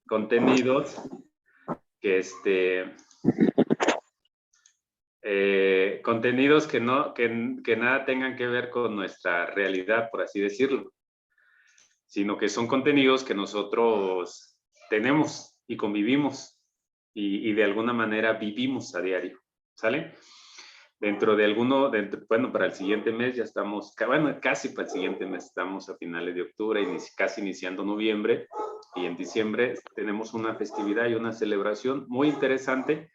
contenidos que contenidos que nada tengan que ver con nuestra realidad, por así decirlo, sino que son contenidos que nosotros tenemos y convivimos y de alguna manera vivimos a diario, ¿sale? Bueno, para el siguiente mes ya estamos, bueno, casi para el siguiente mes estamos a finales de octubre, casi iniciando noviembre, y en diciembre tenemos una festividad y una celebración muy interesante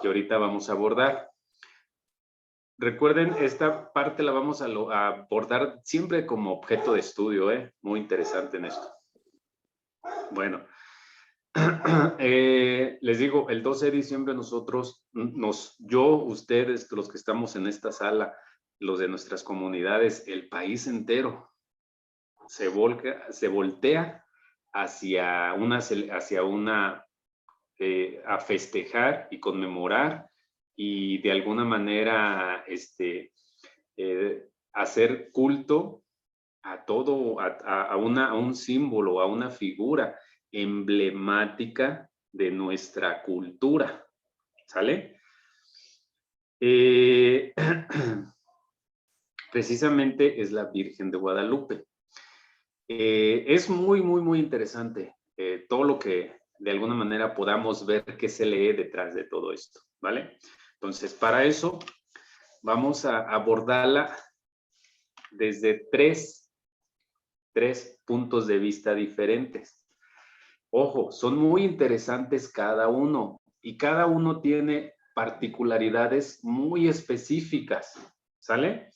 que ahorita vamos a abordar. Recuerden, esta parte la vamos a abordar siempre como objeto de estudio, muy interesante en esto. Bueno, les digo, el 12 de diciembre nosotros, ustedes, los que estamos en esta sala, los de nuestras comunidades, el país entero se voltea hacia a festejar y conmemorar y de alguna manera hacer culto a todo, a un símbolo, a una figura emblemática de nuestra cultura, ¿sale? Precisamente es la Virgen de Guadalupe. Es muy interesante todo lo que de alguna manera podamos ver que se lee detrás de todo esto, ¿vale? Entonces, para eso vamos a abordarla desde tres puntos de vista diferentes. Ojo, son muy interesantes cada uno y cada uno tiene particularidades muy específicas, ¿sale?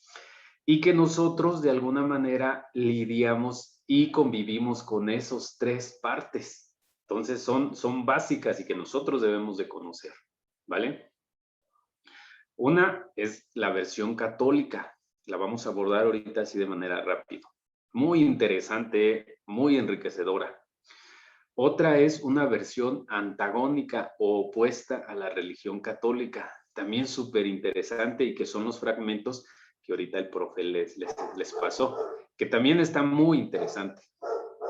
Y que nosotros de alguna manera lidiamos y convivimos con esos tres partes. Entonces son básicas y que nosotros debemos de conocer, ¿vale? Una es la versión católica, la vamos a abordar ahorita así de manera rápida. Muy interesante, muy enriquecedora. Otra es una versión antagónica o opuesta a la religión católica, también súper interesante y que son los fragmentos que ahorita el profe les pasó, que también está muy interesante.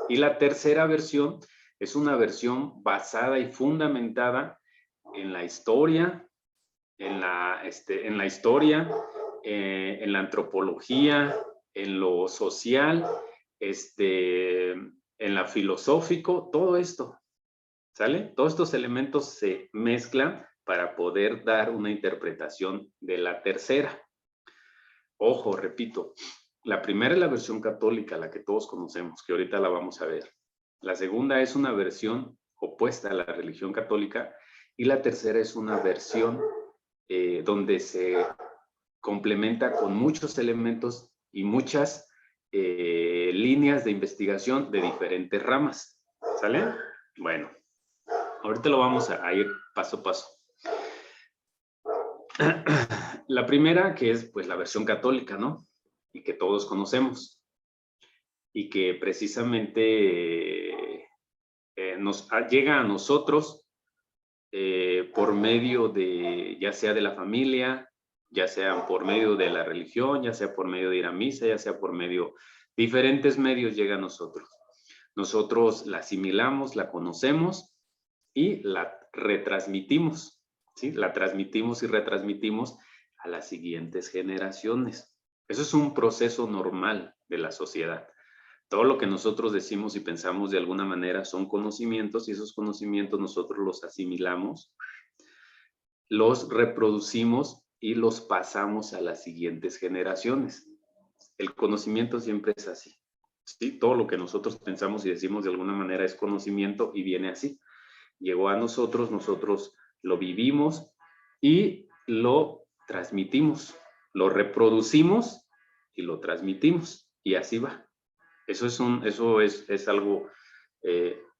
Y la tercera versión es una versión basada y fundamentada en la historia, en la antropología, en lo social, en la filosófico, todo esto, ¿sale? Todos estos elementos se mezclan para poder dar una interpretación de la tercera. Ojo, repito, la primera es la versión católica, la que todos conocemos, que ahorita la vamos a ver. La segunda es una versión opuesta a la religión católica y la tercera es una versión donde se complementa con muchos elementos y muchas líneas de investigación de diferentes ramas, ¿sale? Bueno, ahorita lo vamos a ir paso a paso. La primera, que es pues la versión católica, ¿no? Y que todos conocemos. Y que precisamente nos llega a nosotros por medio de, ya sea de la familia, ya sea por medio de la religión, ya sea por medio de ir a misa, ya sea por medio, diferentes medios llega a nosotros. Nosotros la asimilamos, la conocemos y la retransmitimos, ¿sí? La transmitimos y retransmitimos a las siguientes generaciones. Eso es un proceso normal de la sociedad. Todo lo que nosotros decimos y pensamos de alguna manera son conocimientos y esos conocimientos nosotros los asimilamos, los reproducimos y los pasamos a las siguientes generaciones. El conocimiento siempre es así, ¿sí? Todo lo que nosotros pensamos y decimos de alguna manera es conocimiento y viene así. Llegó a nosotros, nosotros lo vivimos y lo transmitimos, lo reproducimos y lo transmitimos y así va. Eso es algo,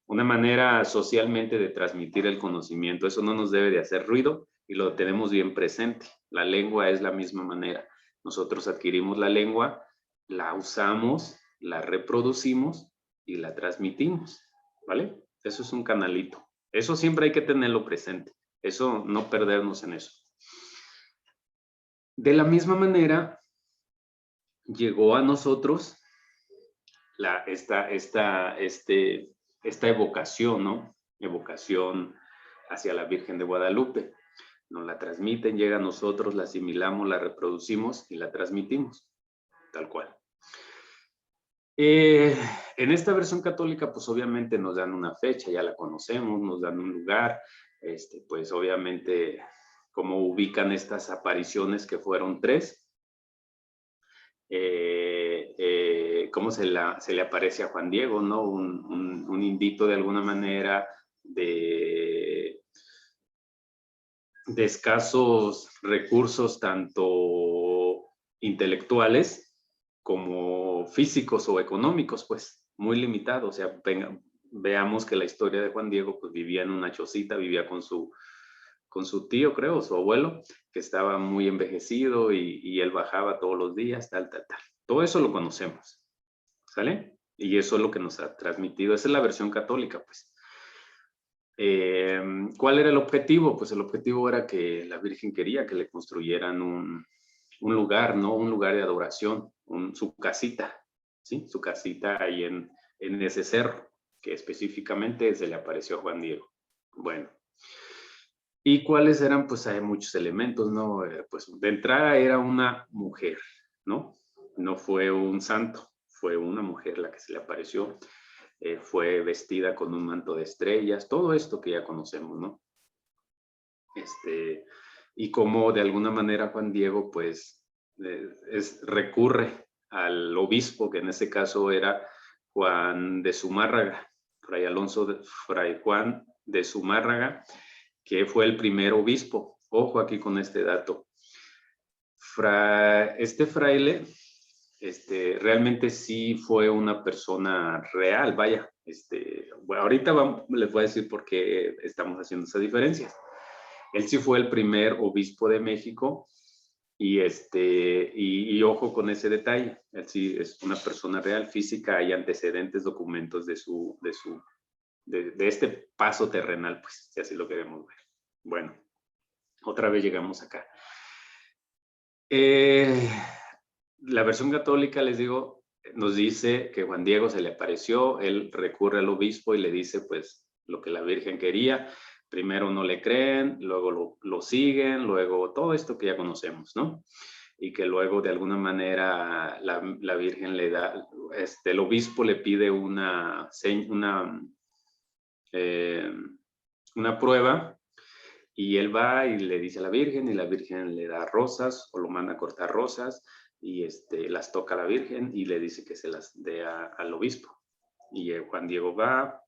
una manera socialmente de transmitir el conocimiento. Eso no nos debe de hacer ruido y lo tenemos bien presente. La lengua es la misma manera. Nosotros adquirimos la lengua, la usamos, la reproducimos y la transmitimos, ¿vale? Eso es un canalito. Eso siempre hay que tenerlo presente. Eso, no perdernos en eso. De la misma manera, llegó a nosotros esta evocación, ¿no? Evocación hacia la Virgen de Guadalupe. Nos la transmiten, llega a nosotros, la asimilamos, la reproducimos y la transmitimos, tal cual. En esta versión católica, pues obviamente nos dan una fecha, ya la conocemos, nos dan un lugar, pues obviamente cómo ubican estas apariciones que fueron 3. Cómo se le aparece a Juan Diego, ¿no? Un indito de alguna manera de escasos recursos tanto intelectuales como físicos o económicos, pues muy limitado. O sea, veamos que la historia de Juan Diego, pues vivía en una chocita, vivía con su tío, creo, su abuelo, que estaba muy envejecido y él bajaba todos los días, tal. Todo eso lo conocemos, ¿sale? Y eso es lo que nos ha transmitido. Esa es la versión católica, pues. ¿Cuál era el objetivo? Pues el objetivo era que la Virgen quería que le construyeran un lugar, ¿no? Un lugar de adoración, su casita, ¿sí? Su casita ahí en ese cerro, que específicamente se le apareció a Juan Diego. Bueno. ¿Y cuáles eran? Pues hay muchos elementos, ¿no? Pues de entrada era una mujer, ¿no? No fue un santo, fue una mujer la que se le apareció. Fue vestida con un manto de estrellas, todo esto que ya conocemos, ¿no? Y como de alguna manera Juan Diego, pues, recurre al obispo, que en ese caso era Juan de Zumárraga, Fray Juan de Zumárraga, que fue el primer obispo. Ojo aquí con este dato. Este fraile realmente sí fue una persona real, vaya. Bueno, ahorita les voy a decir por qué estamos haciendo esas diferencias. Él sí fue el primer obispo de México y ojo con ese detalle. Él sí es una persona real, física, hay antecedentes, documentos de este paso terrenal, pues, si así lo queremos ver. Bueno, otra vez llegamos acá. La versión católica, les digo, nos dice que Juan Diego se le apareció, él recurre al obispo y le dice, pues, lo que la Virgen quería. Primero no le creen, luego lo siguen, luego todo esto que ya conocemos, ¿no? Y que luego de alguna manera la Virgen le da, el obispo le pide una prueba, y él va y le dice a la Virgen, y la Virgen le da rosas, o lo manda a cortar rosas, y las toca a la Virgen, y le dice que se las dé al obispo. Y Juan Diego va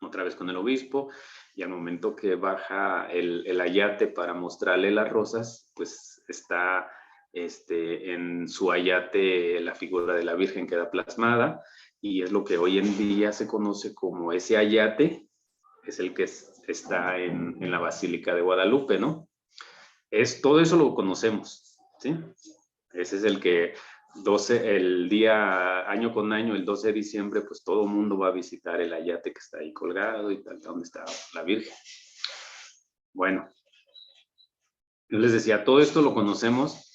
otra vez con el obispo, y al momento que baja el ayate para mostrarle las rosas, pues está en su ayate la figura de la Virgen queda plasmada, y es lo que hoy en día se conoce como ese ayate, es el que está en la Basílica de Guadalupe, ¿no? Todo eso lo conocemos, ¿sí? Ese es el que el día, año con año, el 12 de diciembre, pues todo el mundo va a visitar el ayate que está ahí colgado y tal, donde está la Virgen. Bueno, yo les decía, todo esto lo conocemos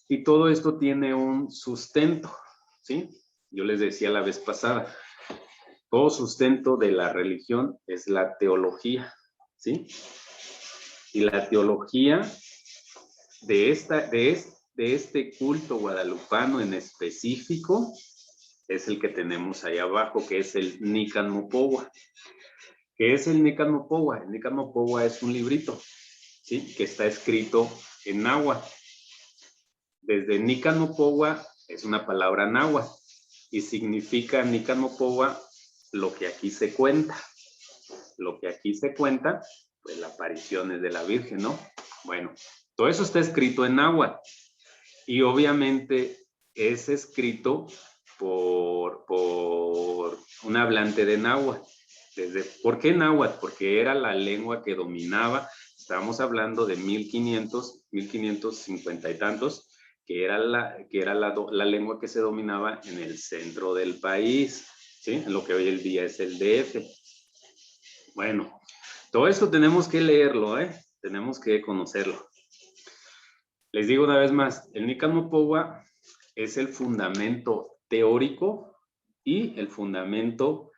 y todo esto tiene un sustento, ¿sí? Yo les decía la vez pasada, todo sustento de la religión es la teología, ¿sí? Y la teología de este culto guadalupano en específico es el que tenemos ahí abajo, que es el Nican Mopohua. ¿Qué es el Nican Mopohua? El Nican Mopohua es un librito, ¿sí? Que está escrito en náhuatl. Desde Nican Mopohua es una palabra náhuatl y significa Nican Mopohua lo que aquí se cuenta. Lo que aquí se cuenta, pues la aparición es de la Virgen, ¿no? Bueno, todo eso está escrito en náhuatl y obviamente es escrito por un hablante de náhuatl. ¿Por qué náhuatl? Porque era la lengua que dominaba, estábamos hablando de 1550 y tantos, que era la lengua que se dominaba en el centro del país, ¿sí? En lo que hoy el día es el DF. Bueno, todo esto tenemos que leerlo, tenemos que conocerlo. Les digo una vez más, el Nican Mopohua es el fundamento teórico y el fundamento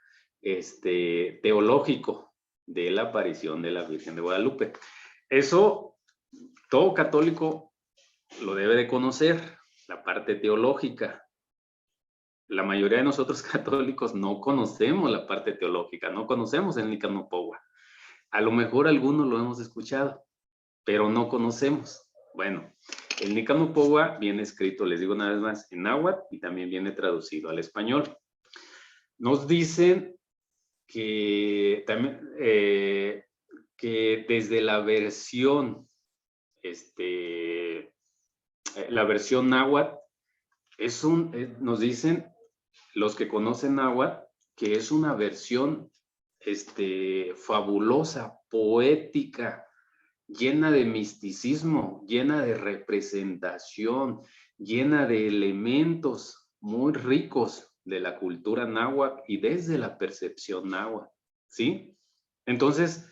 teológico de la aparición de la Virgen de Guadalupe. Eso todo católico lo debe de conocer, la parte teológica. La mayoría de nosotros católicos no conocemos la parte teológica, no conocemos el Nican Mopogua. A lo mejor algunos lo hemos escuchado, pero no conocemos. Bueno, el Nican Mopogua viene escrito, les digo una vez más, en náhuatl y también viene traducido al español. Nos dicen que, también, que desde la versión náhuatl nos dicen los que conocen náhuatl que es una versión fabulosa, poética, llena de misticismo, llena de representación, llena de elementos muy ricos de la cultura náhuatl y desde la percepción náhuatl, ¿sí? Entonces,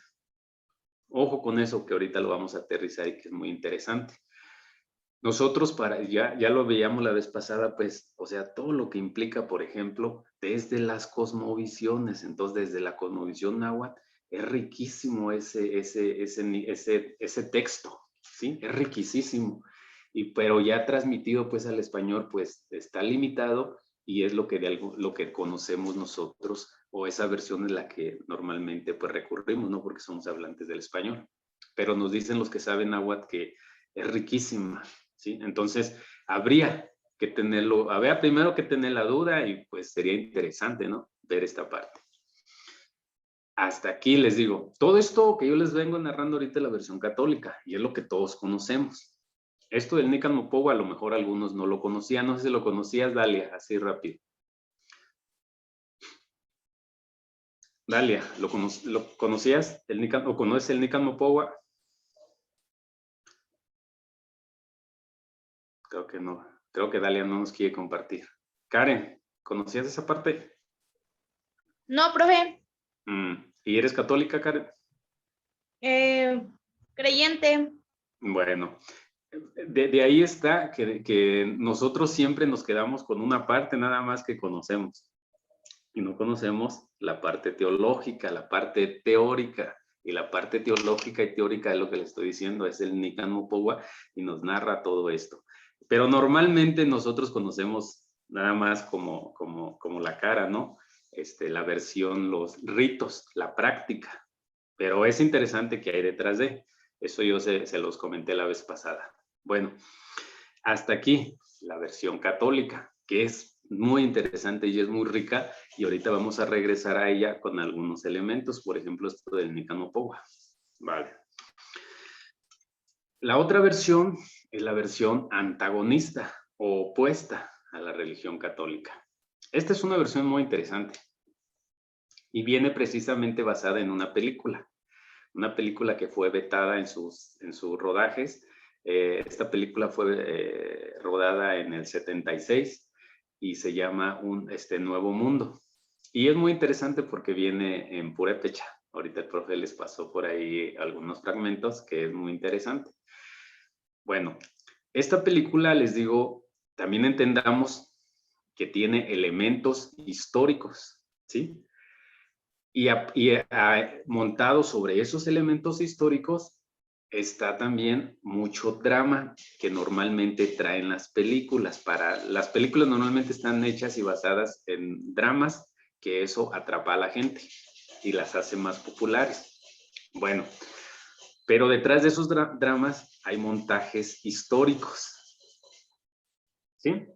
ojo con eso que ahorita lo vamos a aterrizar y que es muy interesante. Nosotros, ya lo veíamos la vez pasada, pues, o sea, todo lo que implica, por ejemplo, desde las cosmovisiones, entonces desde la cosmovisión náhuatl, es riquísimo ese texto, ¿sí? Es riquísimo. Pero ya transmitido, pues, al español, pues, está limitado y es lo que conocemos nosotros, o esa versión es la que normalmente, pues, recurrimos, ¿no? Porque somos hablantes del español. Pero nos dicen los que saben náhuatl que es riquísima, ¿sí? Entonces, habría primero que tener la duda y pues sería interesante, ¿no? Ver esta parte. Hasta aquí les digo, todo esto que yo les vengo narrando ahorita es la versión católica y es lo que todos conocemos. Esto del Nican Mopogua a lo mejor algunos no lo conocían, no sé si lo conocías, Dalia, así rápido. Dalia, ¿lo conocías o conoces el Nican Mopogua? Creo que no. Creo que Dalia no nos quiere compartir. Karen, ¿conocías esa parte? No, profe. ¿Y eres católica, Karen? Creyente. Bueno, de ahí está que nosotros siempre nos quedamos con una parte nada más que conocemos. Y no conocemos la parte teológica, la parte teórica. Y la parte teológica y teórica de lo que le estoy diciendo es el Nican Mopogua y nos narra todo esto. Pero normalmente nosotros conocemos nada más como la cara, ¿no? La versión, los ritos, la práctica. Pero es interesante que hay detrás de eso. Yo se los comenté la vez pasada. Bueno, hasta aquí la versión católica, que es muy interesante y es muy rica, y ahorita vamos a regresar a ella con algunos elementos, por ejemplo, esto del Nican Mopogua. Vale. La otra versión es la versión antagonista o opuesta a la religión católica. Esta es una versión muy interesante y viene precisamente basada en una película que fue vetada en sus rodajes. Esta película fue rodada en el 76 y se llama Nuevo Mundo. Y es muy interesante porque viene en purépecha. Ahorita el profe les pasó por ahí algunos fragmentos que es muy interesante. Bueno, esta película, les digo, también entendamos que tiene elementos históricos, ¿sí? Y montado sobre esos elementos históricos está también mucho drama que normalmente traen las películas. Las películas normalmente están hechas y basadas en dramas, que eso atrapa a la gente y las hace más populares. Bueno, pero detrás de esos dramas hay montajes históricos. ¿Sí?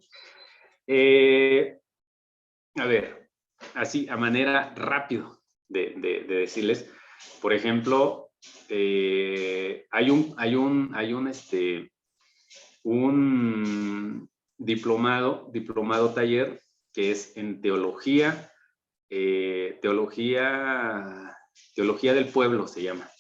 A ver, así a manera rápido de decirles, por ejemplo, hay un diplomado taller que es en teología del pueblo se llama.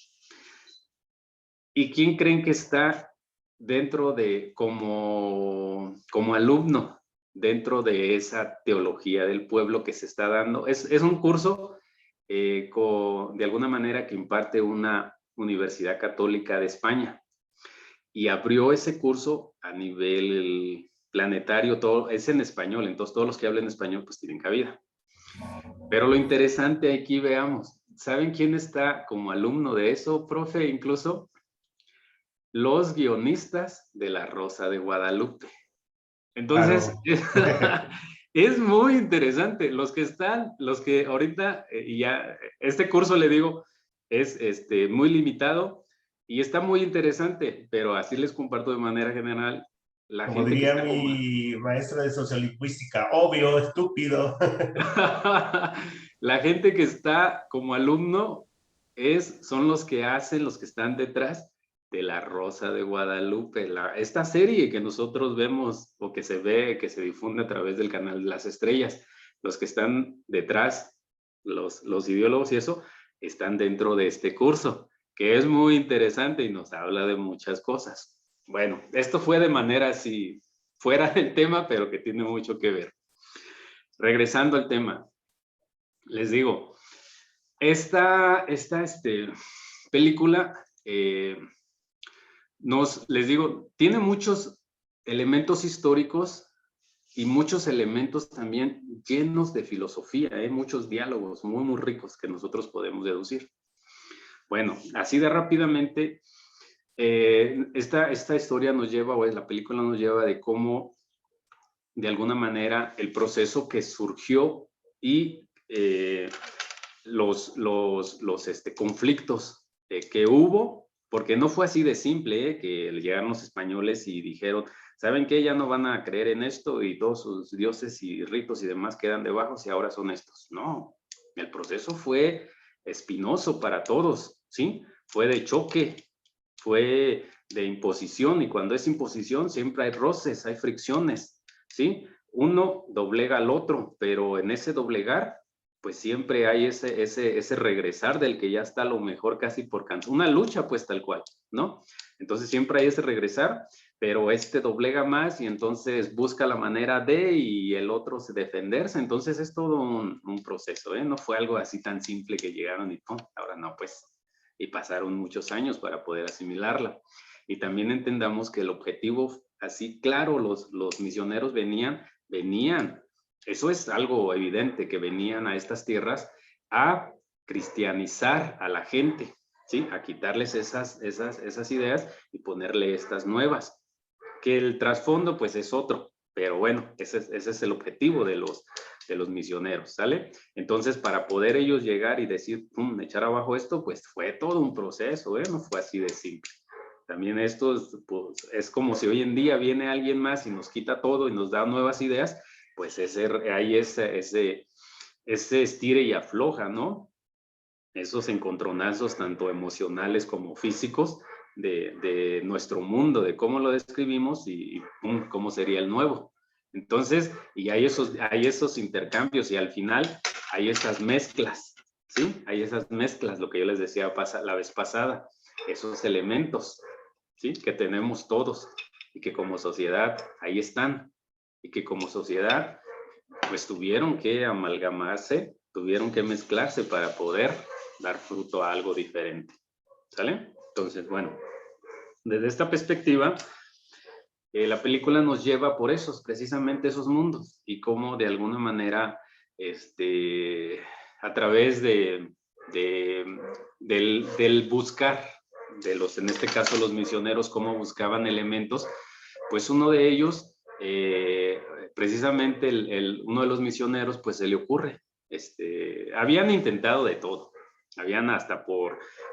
¿Y quién creen que está dentro de, como alumno, dentro de esa teología del pueblo que se está dando? Es un curso de alguna manera que imparte una universidad católica de España y abrió ese curso a nivel planetario, todo es en español, entonces todos los que hablen español pues tienen cabida. Pero lo interesante aquí, veamos, ¿saben quién está como alumno de eso, profe? Incluso los guionistas de La Rosa de Guadalupe. Entonces, Claro. es muy interesante. Los que ahorita, y ya, este curso le digo, es muy limitado y está muy interesante, pero así les comparto de manera general. La Como gente que diría está como... mi maestra de sociolingüística, obvio, estúpido. La gente que está como alumno son los que hacen, los que están detrás de La Rosa de Guadalupe, esta serie que nosotros vemos o que se ve, que se difunde a través del canal de las estrellas. Los que están detrás, los ideólogos y eso, están dentro de este curso, que es muy interesante y nos habla de muchas cosas. Bueno, esto fue de manera así, fuera del tema, pero que tiene mucho que ver. Regresando al tema, les digo, esta película, les digo, tiene muchos elementos históricos y muchos elementos también llenos de filosofía, muchos diálogos muy, muy ricos que nosotros podemos deducir. Bueno, así de rápidamente, esta historia nos lleva, o la película nos lleva de cómo, de alguna manera, el proceso que surgió y los conflictos que hubo, porque no fue así de simple, que llegaron los españoles y dijeron, ¿saben qué? Ya no van a creer en esto y todos sus dioses y ritos y demás quedan debajo y ahora son estos. No, el proceso fue espinoso para todos, ¿sí? Fue de choque, fue de imposición, y cuando es imposición siempre hay roces, hay fricciones, ¿sí? Uno doblega al otro, pero en ese doblegar pues siempre hay ese regresar del que ya está a lo mejor casi por cansar, una lucha pues tal cual, ¿no? Entonces siempre hay ese regresar, pero doblega más y entonces busca la manera de, y el otro defenderse, entonces es todo un proceso, ¿eh? No fue algo así tan simple que llegaron y ¡pum! Ahora no, pues, y pasaron muchos años para poder asimilarla. Y también entendamos que el objetivo, así claro, los misioneros venían, eso es algo evidente, que venían a estas tierras a cristianizar a la gente, ¿sí? A quitarles esas ideas y ponerle estas nuevas. Que el trasfondo, pues, es otro, pero bueno, ese es el objetivo de los misioneros, ¿sale? Entonces, para poder ellos llegar y decir, echar abajo esto, pues fue todo un proceso, ¿eh? No fue así de simple. También esto pues, es como si hoy en día viene alguien más y nos quita todo y nos da nuevas ideas, pues hay ese estire y afloja, ¿no? Esos encontronazos tanto emocionales como físicos de nuestro mundo, de cómo lo describimos y cómo sería el nuevo. Entonces, y hay esos intercambios y al final hay esas mezclas, ¿sí? Hay esas mezclas, lo que yo les decía la vez pasada, esos elementos, ¿sí? Que tenemos todos y que como sociedad ahí están, y que como sociedad pues tuvieron que amalgamarse, tuvieron que mezclarse para poder dar fruto a algo diferente, ¿sale? Entonces, bueno, desde esta perspectiva, la película nos lleva por precisamente esos mundos, y cómo de alguna manera, a través del buscar en este caso los misioneros, cómo buscaban elementos, pues uno de ellos, precisamente uno de los misioneros, pues se le ocurre, habían intentado de todo, habían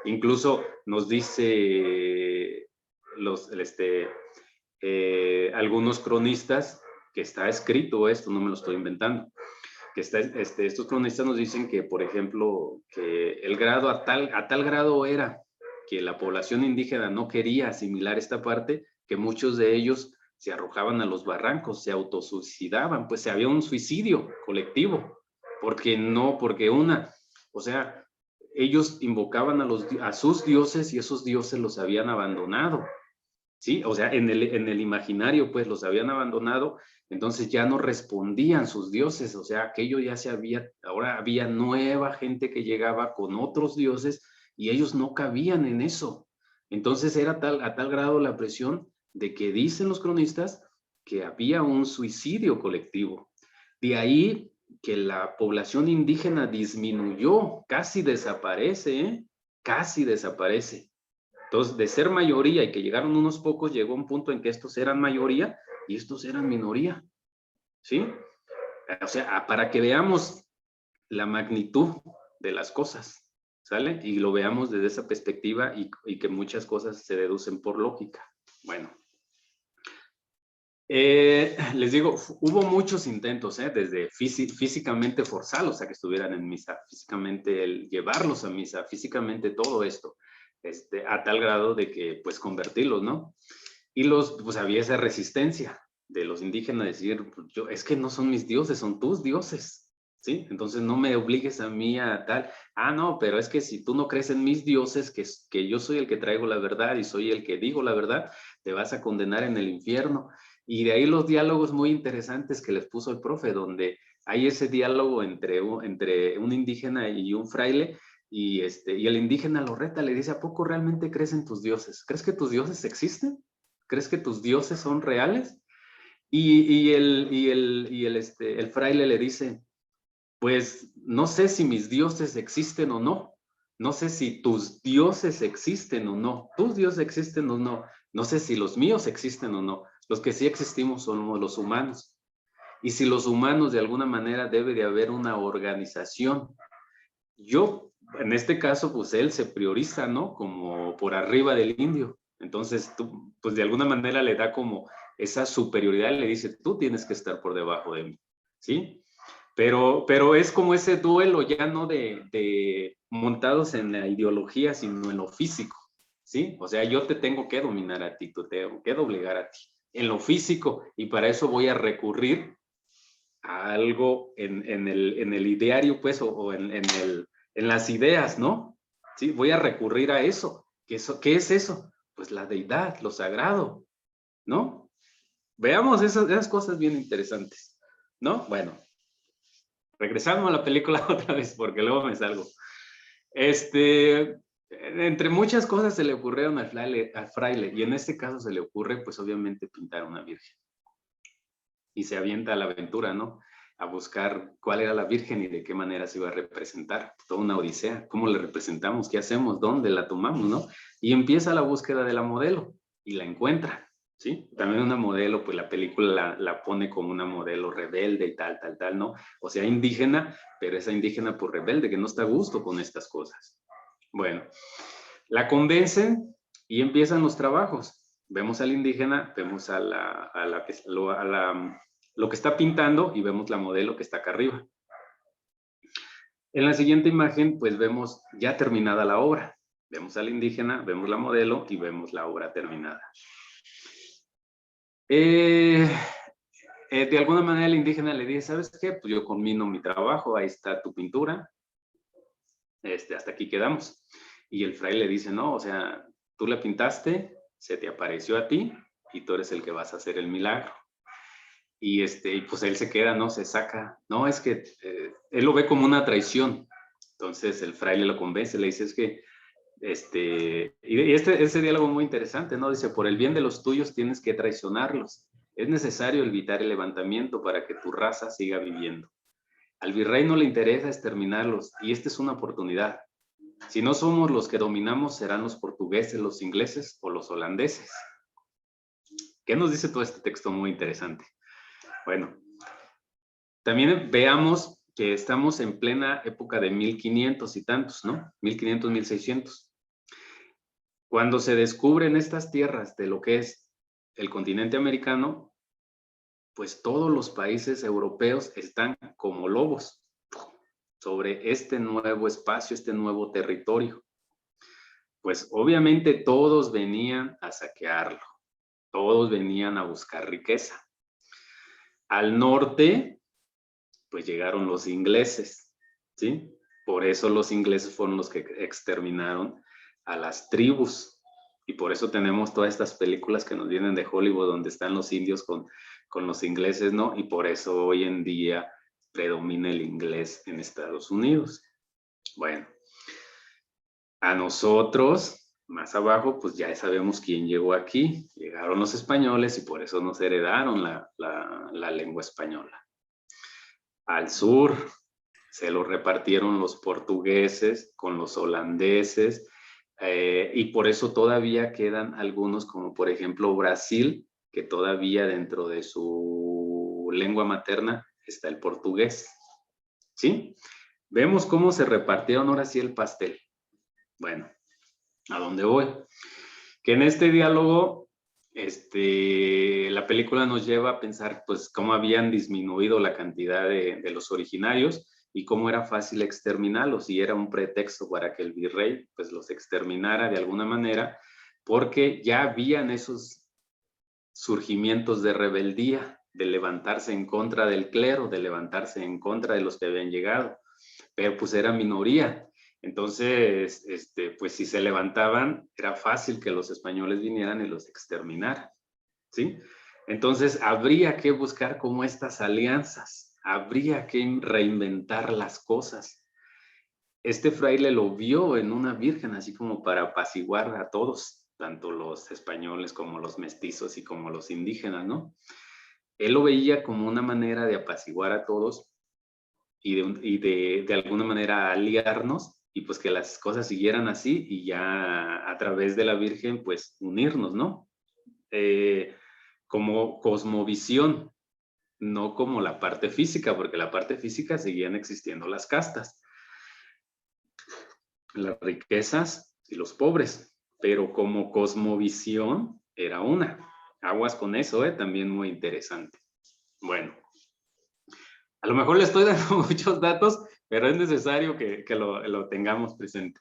incluso nos dice algunos cronistas, que está escrito esto, no me lo estoy inventando, que estos cronistas nos dicen que, por ejemplo, que el grado a tal grado era que la población indígena no quería asimilar esta parte, que muchos de ellos se arrojaban a los barrancos, se autosuicidaban, pues había un suicidio colectivo, porque o sea, ellos invocaban a sus dioses y esos dioses los habían abandonado, ¿sí? O sea, en el imaginario, pues los habían abandonado, entonces ya no respondían sus dioses, o sea, aquello ya ahora había nueva gente que llegaba con otros dioses y ellos no cabían en eso. Entonces era a tal grado la presión de que dicen los cronistas que había un suicidio colectivo. De ahí que la población indígena disminuyó, casi desaparece, ¿eh? Casi desaparece. Entonces, de ser mayoría y que llegaron unos pocos, llegó un punto en que estos eran mayoría y estos eran minoría, ¿sí? O sea, para que veamos la magnitud de las cosas, ¿sale? Y lo veamos desde esa perspectiva y que muchas cosas se deducen por lógica. Bueno. Les digo, hubo muchos intentos, desde físicamente forzarlos a que estuvieran en misa, físicamente el llevarlos a misa, físicamente todo esto, a tal grado de que, pues, convertirlos, ¿no? Y pues había esa resistencia de los indígenas a decir, pues, es que no son mis dioses, son tus dioses, ¿sí? Entonces no me obligues a mí a tal, no, pero es que si tú no crees en mis dioses, que yo soy el que traigo la verdad y soy el que digo la verdad, te vas a condenar en el infierno. Y de ahí los diálogos muy interesantes que les puso el profe, donde hay ese diálogo entre un indígena y un fraile, y el indígena lo reta, le dice, ¿a poco realmente crees en tus dioses? ¿Crees que tus dioses existen? ¿Crees que tus dioses son reales? Y el fraile le dice, pues no sé si mis dioses existen o no. No sé si tus dioses existen o no. Tus dioses existen o no. No sé si los míos existen o no. Los que sí existimos somos los humanos. Y si los humanos de alguna manera debe de haber una organización. Yo, en este caso, pues él se prioriza, ¿no? Como por arriba del indio. Entonces, tú, pues de alguna manera le da como esa superioridad y le dice, tú tienes que estar por debajo de mí, ¿sí? Pero es como ese duelo ya no de montados en la ideología, sino en lo físico, ¿sí? O sea, yo te tengo que dominar a ti, tú te tengo que doblegar a ti, en lo físico, y para eso voy a recurrir a algo en el ideario, pues, o en las ideas, ¿no? Sí, voy a recurrir a eso. ¿Qué es eso? Pues la deidad, lo sagrado, ¿no? Veamos esas cosas bien interesantes, ¿no? Bueno, regresamos a la película otra vez, porque luego me salgo. Entre muchas cosas se le ocurrieron al fraile, y en este caso se le ocurre, pues obviamente, pintar una virgen. Y se avienta a la aventura, ¿no? A buscar cuál era la virgen y de qué manera se iba a representar. Toda una odisea. ¿Cómo le representamos? ¿Qué hacemos? ¿Dónde la tomamos, no? Y empieza la búsqueda de la modelo y la encuentra, ¿sí? También una modelo, pues la película la pone como una modelo rebelde y tal, ¿no? O sea, indígena, pero esa indígena pues rebelde, que no está a gusto con estas cosas. Bueno, la convencen y empiezan los trabajos. Vemos al indígena, vemos lo que está pintando y vemos la modelo que está acá arriba. En la siguiente imagen, pues vemos ya terminada la obra. Vemos al indígena, vemos la modelo y vemos la obra terminada. De alguna manera el indígena le dice, ¿sabes qué? Pues yo combino mi trabajo, ahí está tu pintura, hasta aquí quedamos. Y el fraile le dice, no, o sea, tú la pintaste, se te apareció a ti y tú eres el que vas a hacer el milagro. Y pues él se queda, ¿no? Se saca. No, es que él lo ve como una traición. Entonces el fraile lo convence, le dice, es que, ese diálogo muy interesante, ¿no? Dice, por el bien de los tuyos tienes que traicionarlos. Es necesario evitar el levantamiento para que tu raza siga viviendo. Al virrey no le interesa exterminarlos y esta es una oportunidad. Si no somos los que dominamos, serán los portugueses, los ingleses o los holandeses. ¿Qué nos dice todo este texto muy interesante? Bueno, también veamos que estamos en plena época de 1500 y tantos, ¿no? 1500, 1600. Cuando se descubren estas tierras de lo que es el continente americano, pues todos los países europeos están como lobos sobre este nuevo espacio, este nuevo territorio. Pues obviamente todos venían a saquearlo, todos venían a buscar riqueza. Al norte, pues llegaron los ingleses, ¿sí? Por eso los ingleses fueron los que exterminaron a las tribus. Y por eso tenemos todas estas películas que nos vienen de Hollywood, donde están los indios con los ingleses, ¿no? Y por eso hoy en día predomina el inglés en Estados Unidos. Bueno, a nosotros, más abajo, pues ya sabemos quién llegó aquí. Llegaron los españoles y por eso nos heredaron la lengua española. al sur se lo repartieron los portugueses con los holandeses, y por eso todavía quedan algunos, como por ejemplo Brasil, que todavía dentro de su lengua materna está el portugués. ¿Sí? Vemos cómo se repartieron ahora sí el pastel. Bueno, ¿a dónde voy? Que en este diálogo, la película nos lleva a pensar pues cómo habían disminuido la cantidad de los originarios y cómo era fácil exterminarlos, y era un pretexto para que el virrey pues los exterminara de alguna manera, porque ya habían esos surgimientos de rebeldía, de levantarse en contra del clero, de levantarse en contra de los que habían llegado, pero pues era minoría. Entonces, pues si se levantaban, era fácil que los españoles vinieran y los exterminaran, ¿sí? Entonces, habría que buscar como estas alianzas, habría que reinventar las cosas. Este fraile lo vio en una virgen, así como para apaciguar a todos, tanto los españoles como los mestizos y como los indígenas, ¿no? Él lo veía como una manera de apaciguar a todos y de alguna manera aliarnos, y pues que las cosas siguieran así y ya a través de la Virgen pues unirnos, ¿no? Como cosmovisión, no como la parte física, porque la parte física seguían existiendo las castas, las riquezas y los pobres, pero como cosmovisión era una. Aguas con eso, también muy interesante. Bueno, a lo mejor le estoy dando muchos datos, pero es necesario que lo tengamos presente.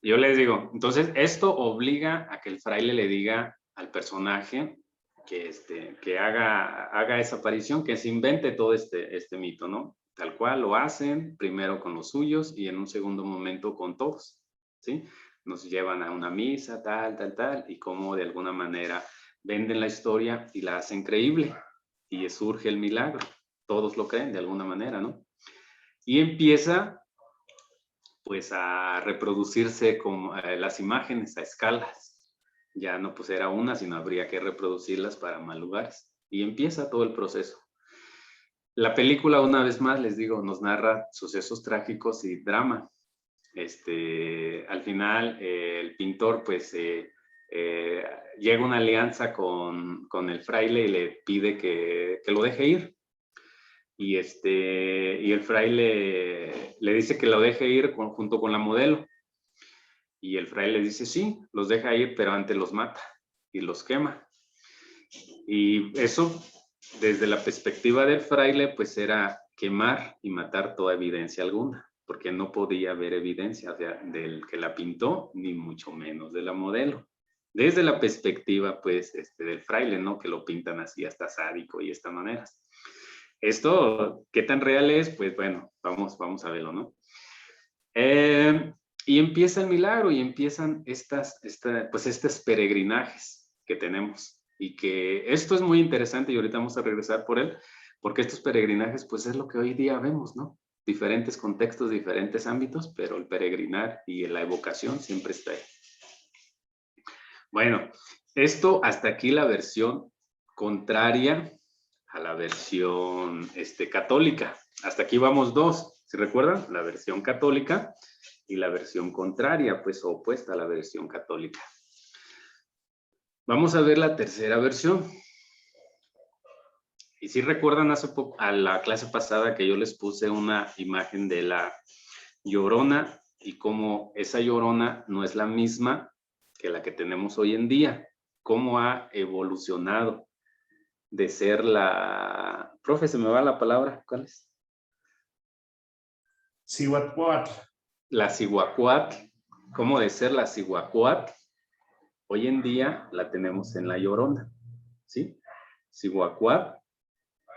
Yo les digo, entonces esto obliga a que el fraile le diga al personaje que haga esa aparición, que se invente todo este mito, ¿no? Tal cual lo hacen, primero con los suyos y en un segundo momento con todos, ¿sí? Nos llevan a una misa, tal, y como de alguna manera venden la historia y la hacen creíble y surge el milagro. Todos lo creen de alguna manera, ¿no? Y empieza pues a reproducirse como las imágenes a escalas. Ya no pues era una, sino habría que reproducirlas para más lugares. Y empieza todo el proceso. La película, una vez más, les digo, nos narra sucesos trágicos y drama. Al final, el pintor pues llega a una alianza con el fraile y le pide que lo deje ir. Y el fraile le dice que lo deje ir junto con la modelo. Y el fraile le dice, sí, los deja ir, pero antes los mata y los quema. Y eso, desde la perspectiva del fraile, pues era quemar y matar toda evidencia alguna, porque no podía haber evidencia del que la pintó, ni mucho menos de la modelo. Desde la perspectiva, pues, del fraile, ¿no? Que lo pintan así hasta sádico y de esta manera. Esto, ¿qué tan real es? Pues bueno, vamos a verlo, ¿no? Y empieza el milagro y empiezan estos peregrinajes que tenemos. Y que esto es muy interesante y ahorita vamos a regresar por él, porque estos peregrinajes pues es lo que hoy día vemos, ¿no? Diferentes contextos, diferentes ámbitos, pero el peregrinar y la evocación siempre está ahí. Bueno, esto hasta aquí la versión contraria a la versión católica. Hasta aquí vamos dos, ¿se recuerdan? La versión católica y la versión contraria, pues opuesta a la versión católica. Vamos a ver la tercera versión. Y si recuerdan hace poco, a la clase pasada, que yo les puse una imagen de la Llorona y cómo esa Llorona no es la misma que la que tenemos hoy en día, cómo ha evolucionado de ser la... Profe, se me va la palabra, ¿cuál es? Cihuacuatl. La Cihuacuatl, cómo de ser la Cihuacuatl, hoy en día la tenemos en la Llorona, ¿sí? Cihuacuatl,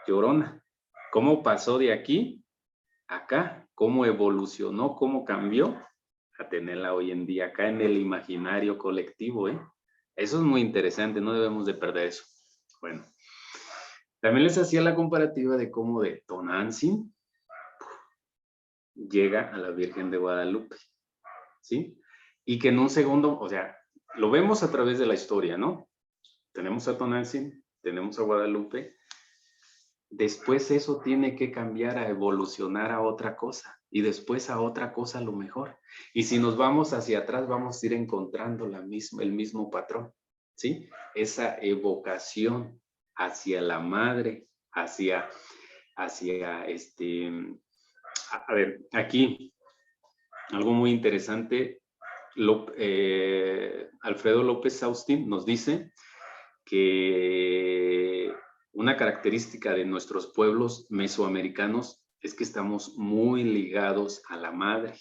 Llorona. ¿Cómo pasó de aquí a acá? ¿Cómo evolucionó? ¿Cómo cambió? A tenerla hoy en día acá en el imaginario colectivo, ¿eh? Eso es muy interesante, no debemos de perder eso. Bueno, también les hacía la comparativa de cómo de Tonantzin llega a la Virgen de Guadalupe, ¿sí? Y que en un segundo, o sea, lo vemos a través de la historia, ¿no? Tenemos a Tonantzin, tenemos a Guadalupe, después eso tiene que cambiar a evolucionar a otra cosa y después a otra cosa a lo mejor. Y si nos vamos hacia atrás, vamos a ir encontrando el mismo patrón, ¿sí? Esa evocación hacia la madre, hacia a ver, aquí algo muy interesante. Alfredo López Austin nos dice que una característica de nuestros pueblos mesoamericanos es que estamos muy ligados a la madre.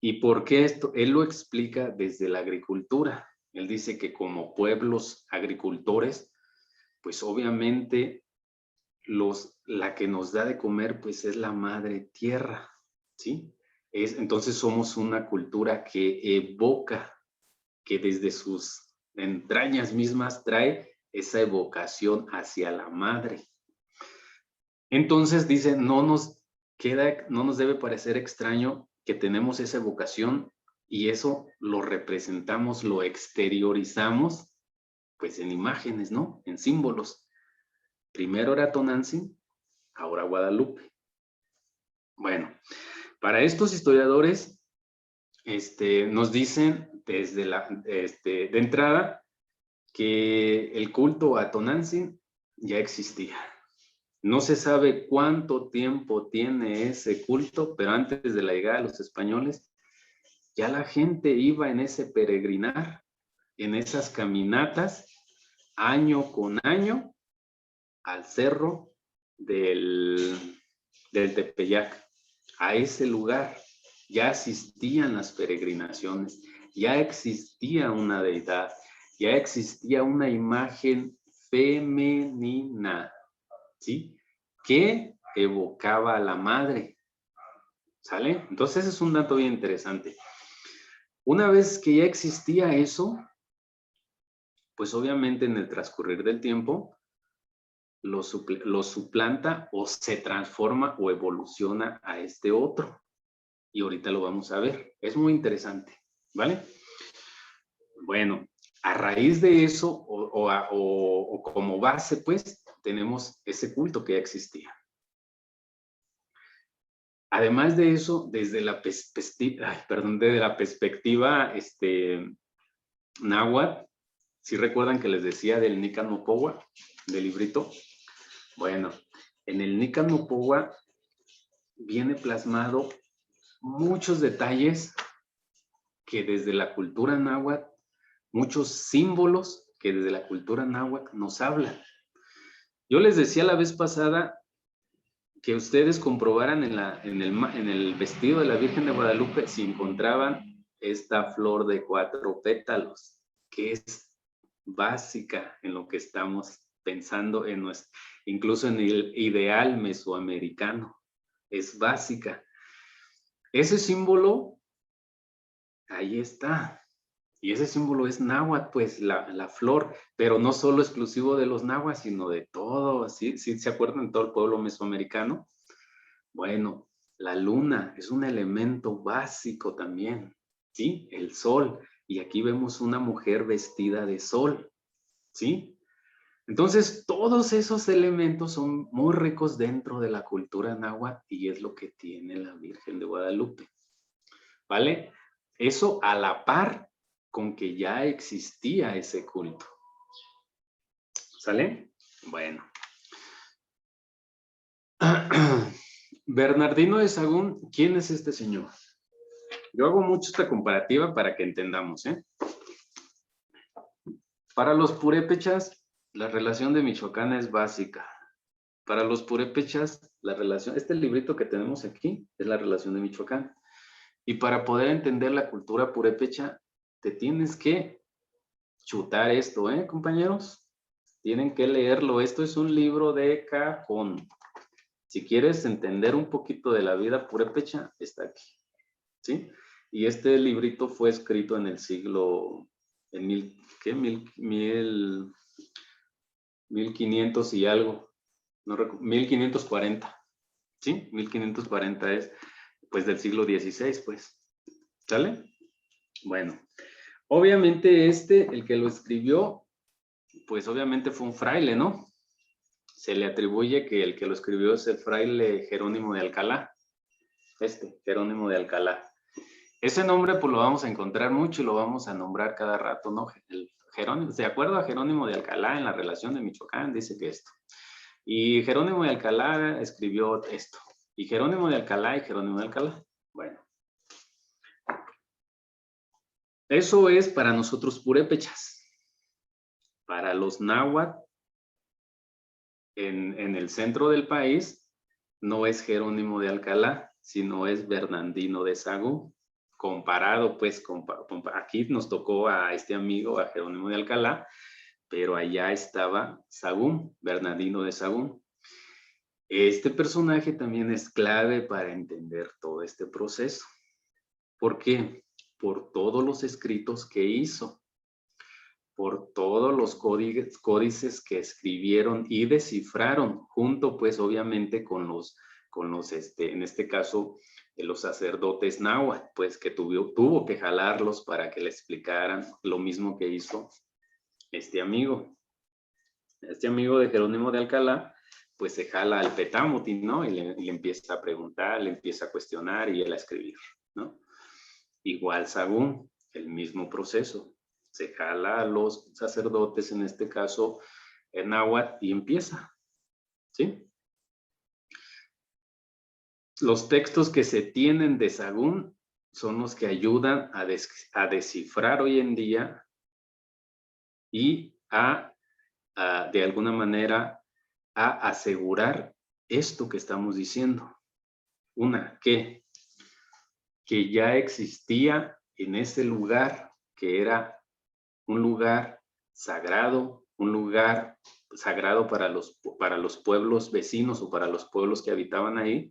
¿Y por qué esto? Él lo explica desde la agricultura. Él dice que como pueblos agricultores, pues obviamente la que nos da de comer pues es la madre tierra, ¿sí? Entonces somos una cultura que evoca, que desde sus entrañas mismas trae esa evocación hacia la madre. Entonces dice, no nos debe parecer extraño que tenemos esa evocación y eso lo representamos, lo exteriorizamos, pues en imágenes, ¿no? En símbolos. Primero era Tonantzin, ahora Guadalupe. Bueno, para estos historiadores, nos dicen de entrada que el culto a Tonantzin ya existía. No se sabe cuánto tiempo tiene ese culto, pero antes de la llegada de los españoles, ya la gente iba en ese peregrinar, en esas caminatas, año con año, al cerro del Tepeyac, a ese lugar. Ya existían las peregrinaciones, ya existía una deidad, ya existía una imagen femenina, ¿sí? Que evocaba a la madre, ¿sale? Entonces es un dato bien interesante. Una vez que ya existía eso, pues obviamente en el transcurrir del tiempo, lo suplanta o se transforma o evoluciona a este otro. Y ahorita lo vamos a ver. Es muy interesante, ¿vale? Bueno, a raíz de eso o como base, pues, tenemos ese culto que ya existía. Además de eso, desde la perspectiva náhuatl, ¿sí recuerdan que les decía del Nican Mopowa, del librito? Bueno, en el Nican Mopowa viene plasmado muchos detalles que desde la cultura náhuatl, muchos símbolos que desde la cultura náhuatl nos hablan. Yo les decía la vez pasada que ustedes comprobaran en el vestido de la Virgen de Guadalupe si encontraban esta flor de 4 pétalos, que es básica en lo que estamos pensando incluso en el ideal mesoamericano. Es básica. Ese símbolo, ahí está. Y ese símbolo es náhuatl, pues la flor, pero no solo exclusivo de los náhuatl, sino de todo. ¿Sí se acuerdan de todo el pueblo mesoamericano? Bueno, la luna es un elemento básico también, ¿sí? El sol. Y aquí vemos una mujer vestida de sol, ¿sí? Entonces, todos esos elementos son muy ricos dentro de la cultura náhuatl y es lo que tiene la Virgen de Guadalupe, ¿vale? Eso a la par con que ya existía ese culto. ¿Sale? Bueno. Bernardino de Sahagún, ¿quién es este señor? Yo hago mucho esta comparativa para que entendamos, ¿eh? Para los purépechas, la relación de Michoacán es básica. Para los purépechas, este librito que tenemos aquí es la relación de Michoacán. Y para poder entender la cultura purépecha, te tienes que chutar esto, ¿eh, compañeros? Tienen que leerlo. Esto es un libro de cajón. Si quieres entender un poquito de la vida purépecha, está aquí, ¿sí? Y este librito fue escrito en el siglo, en 1500 y algo, no recuerdo, 1540, ¿sí? 1540 es, pues, del siglo XVI, pues, ¿sale? Bueno, obviamente el que lo escribió, pues obviamente fue un fraile, ¿no? se le atribuye que el que lo escribió es el fraile Jerónimo de Alcalá. Jerónimo de Alcalá. Ese nombre pues lo vamos a encontrar mucho y lo vamos a nombrar cada rato, ¿no? El Jerónimo, de acuerdo a Jerónimo de Alcalá en la relación de Michoacán, dice que esto. Y Jerónimo de Alcalá escribió esto. Y Jerónimo de Alcalá y Jerónimo de Alcalá. Bueno. Eso es para nosotros purépechas. Para los náhuatl, en el centro del país, no es Jerónimo de Alcalá, sino es Bernardino de Sahagún. Comparado, pues, aquí nos tocó a este amigo, a Jerónimo de Alcalá, pero allá estaba Sahagún, Bernardino de Sahagún. Este personaje también es clave para entender todo este proceso. ¿Por qué? Por todos los escritos que hizo, por todos los códices que escribieron y descifraron, junto pues obviamente con los en este caso, los sacerdotes náhuatl, pues que tuvo que jalarlos para que le explicaran lo mismo que hizo este amigo. Este amigo de Jerónimo de Alcalá, pues se jala al Petámuti, ¿no? Y le empieza a preguntar, le empieza a cuestionar y él a escribir, ¿no? Igual Sahagún, el mismo proceso. Se jala a los sacerdotes, en este caso en náhuatl, y empieza, ¿sí? Los textos que se tienen de Sahagún son los que ayudan a descifrar hoy en día y de alguna manera, a asegurar esto que estamos diciendo. Una, que ya existía en ese lugar, que era un lugar sagrado, un lugar sagrado para los pueblos vecinos o para los pueblos que habitaban ahí,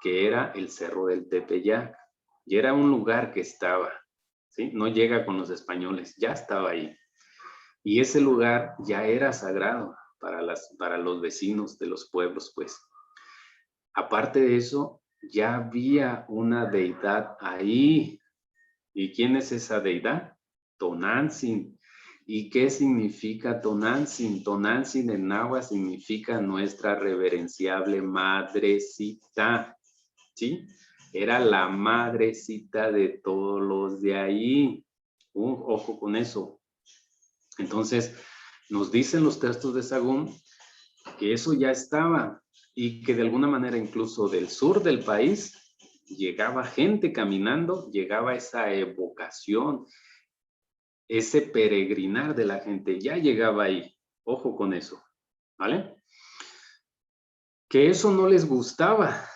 que era el Cerro del Tepeyac. Y era un lugar que estaba, ¿sí? No llega con los españoles, ya estaba ahí. Y ese lugar ya era sagrado para los vecinos de los pueblos, pues. Aparte de eso, ya había una deidad ahí. ¿Y quién es esa deidad? Tonantzin. ¿Y qué significa Tonantzin? Tonantzin en náhuatl significa nuestra reverenciable madrecita, ¿sí? Era la madrecita de todos los de ahí. Ojo con eso. Entonces, nos dicen los textos de Sahagún que eso ya estaba y que de alguna manera incluso del sur del país llegaba gente caminando, llegaba esa evocación, ese peregrinar de la gente, ya llegaba ahí. Ojo con eso, ¿vale? Que eso no les gustaba,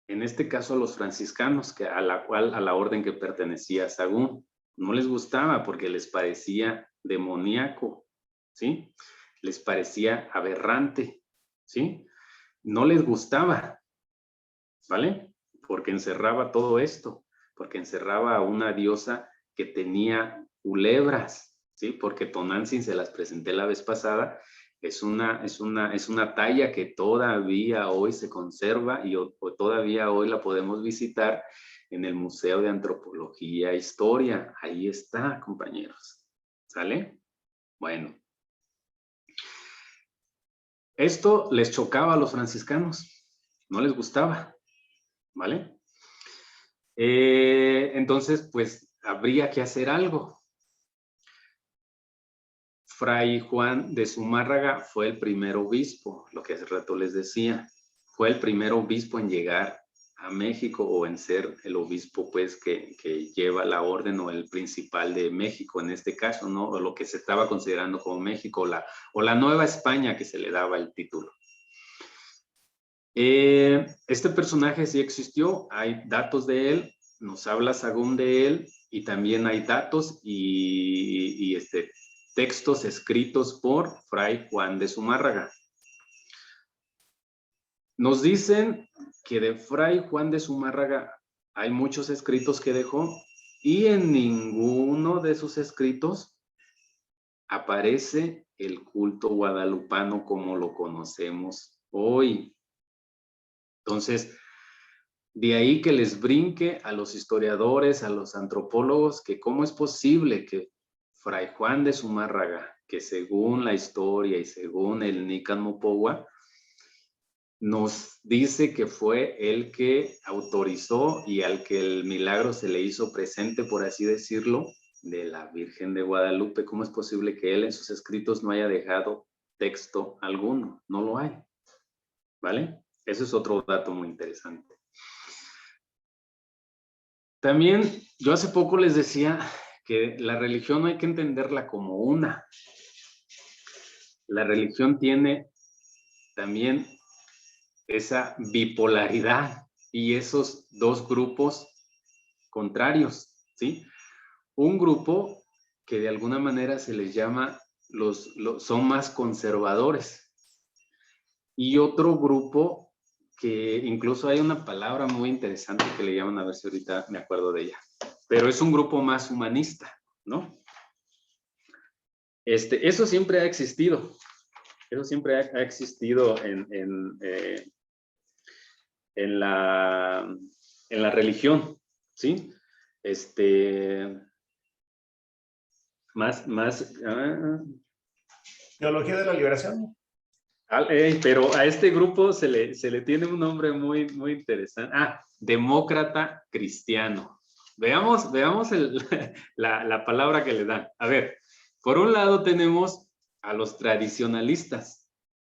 en este caso a los franciscanos, a la orden que pertenecía a Sahagún, no les gustaba porque les parecía demoníaco, ¿sí? Les parecía aberrante, ¿sí? No les gustaba, ¿vale? Porque encerraba todo esto, porque encerraba a una diosa que tenía culebras, ¿sí? Porque Tonantzin, se las presenté la vez pasada, es una talla que todavía hoy se conserva y todavía hoy la podemos visitar en el Museo de Antropología e Historia. Ahí está, compañeros. ¿Sale? Bueno. Esto les chocaba a los franciscanos, no les gustaba, ¿vale? Entonces, pues, habría que hacer algo. Fray Juan de Zumárraga fue el primer obispo, lo que hace rato les decía. Fue el primer obispo en llegar a México o en ser el obispo, pues, que lleva la orden o el principal de México en este caso, ¿no? O lo que se estaba considerando como México o la Nueva España, que se le daba el título. Este personaje sí existió, hay datos de él, nos habla Sahagún de él y también hay datos y textos escritos por Fray Juan de Zumárraga. Nos dicen que de Fray Juan de Zumárraga hay muchos escritos que dejó y en ninguno de sus escritos aparece el culto guadalupano como lo conocemos hoy. Entonces, de ahí que les brinque a los historiadores, a los antropólogos, que cómo es posible que Fray Juan de Zumárraga, que según la historia y según el Nican Mopohua, nos dice que fue el que autorizó y al que el milagro se le hizo presente, por así decirlo, de la Virgen de Guadalupe. ¿Cómo es posible que él en sus escritos no haya dejado texto alguno? No lo hay, ¿vale? Eso es otro dato muy interesante. También, yo hace poco les decía que la religión no hay que entenderla como una. La religión tiene también esa bipolaridad y esos dos grupos contrarios, ¿sí? Un grupo que de alguna manera se les llama son más conservadores, y otro grupo que incluso hay una palabra muy interesante que le llaman, a ver si ahorita me acuerdo de ella, pero es un grupo más humanista, ¿no? Eso siempre ha existido. Eso siempre ha existido en la religión, ¿sí? Teología de la liberación. Pero a este grupo se le tiene un nombre muy, muy interesante. Demócrata cristiano. Veamos la palabra que le dan. A ver, por un lado tenemos a los tradicionalistas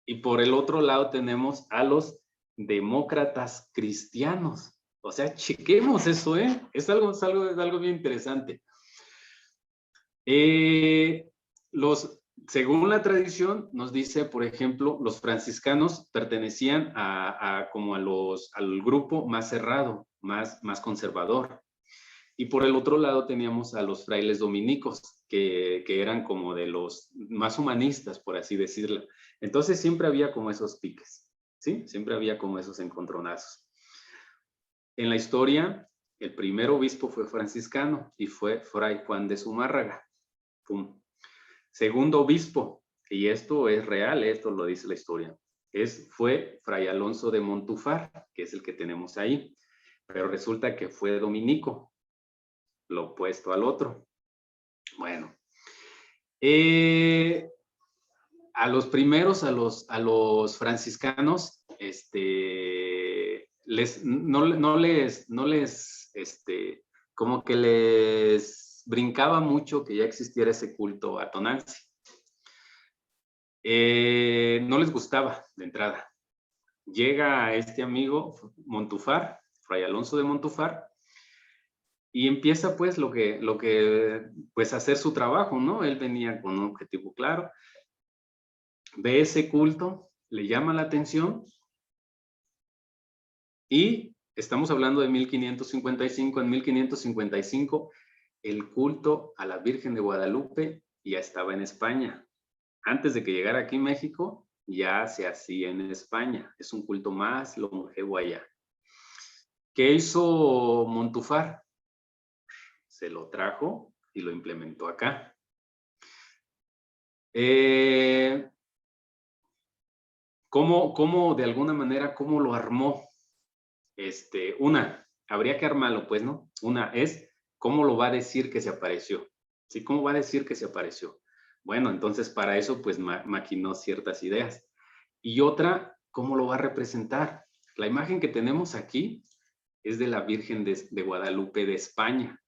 y por el otro lado tenemos a los demócratas cristianos. O sea, chequemos eso, ¿eh? Es algo bien interesante. Según la tradición, nos dice, por ejemplo, los franciscanos pertenecían como al grupo más cerrado, más conservador. Y por el otro lado teníamos a los frailes dominicos, que eran como de los más humanistas, por así decirlo. Entonces siempre había como esos piques, ¿sí? Siempre había como esos encontronazos. En la historia, el primer obispo fue franciscano y fue Fray Juan de Zumárraga. ¡Pum! Segundo obispo, y esto es real, esto lo dice la historia, fue Fray Alonso de Montúfar, que es el que tenemos ahí, pero resulta que fue dominico, lo opuesto al otro. Bueno, a los primeros, a los franciscanos, como que les brincaba mucho que ya existiera ese culto a Tonantzin. No les gustaba de entrada. Llega este amigo Montúfar, Fray Alonso de Montúfar, y empieza pues pues hacer su trabajo, ¿no? Él venía con un objetivo claro, ve ese culto, le llama la atención, y estamos hablando de 1555. En 1555 el culto a la Virgen de Guadalupe ya estaba en España. Antes de que llegara aquí a México, ya se hacía en España. Es un culto más longevo allá. ¿Qué hizo Montúfar? Se lo trajo y lo implementó acá. ¿Cómo de alguna manera, cómo lo armó? Habría que armarlo, pues, ¿no? Una es, ¿cómo lo va a decir que se apareció? ¿Sí? ¿Cómo va a decir que se apareció? Bueno, entonces para eso, pues, maquinó ciertas ideas. Y otra, ¿cómo lo va a representar? La imagen que tenemos aquí es de la Virgen de Guadalupe de España.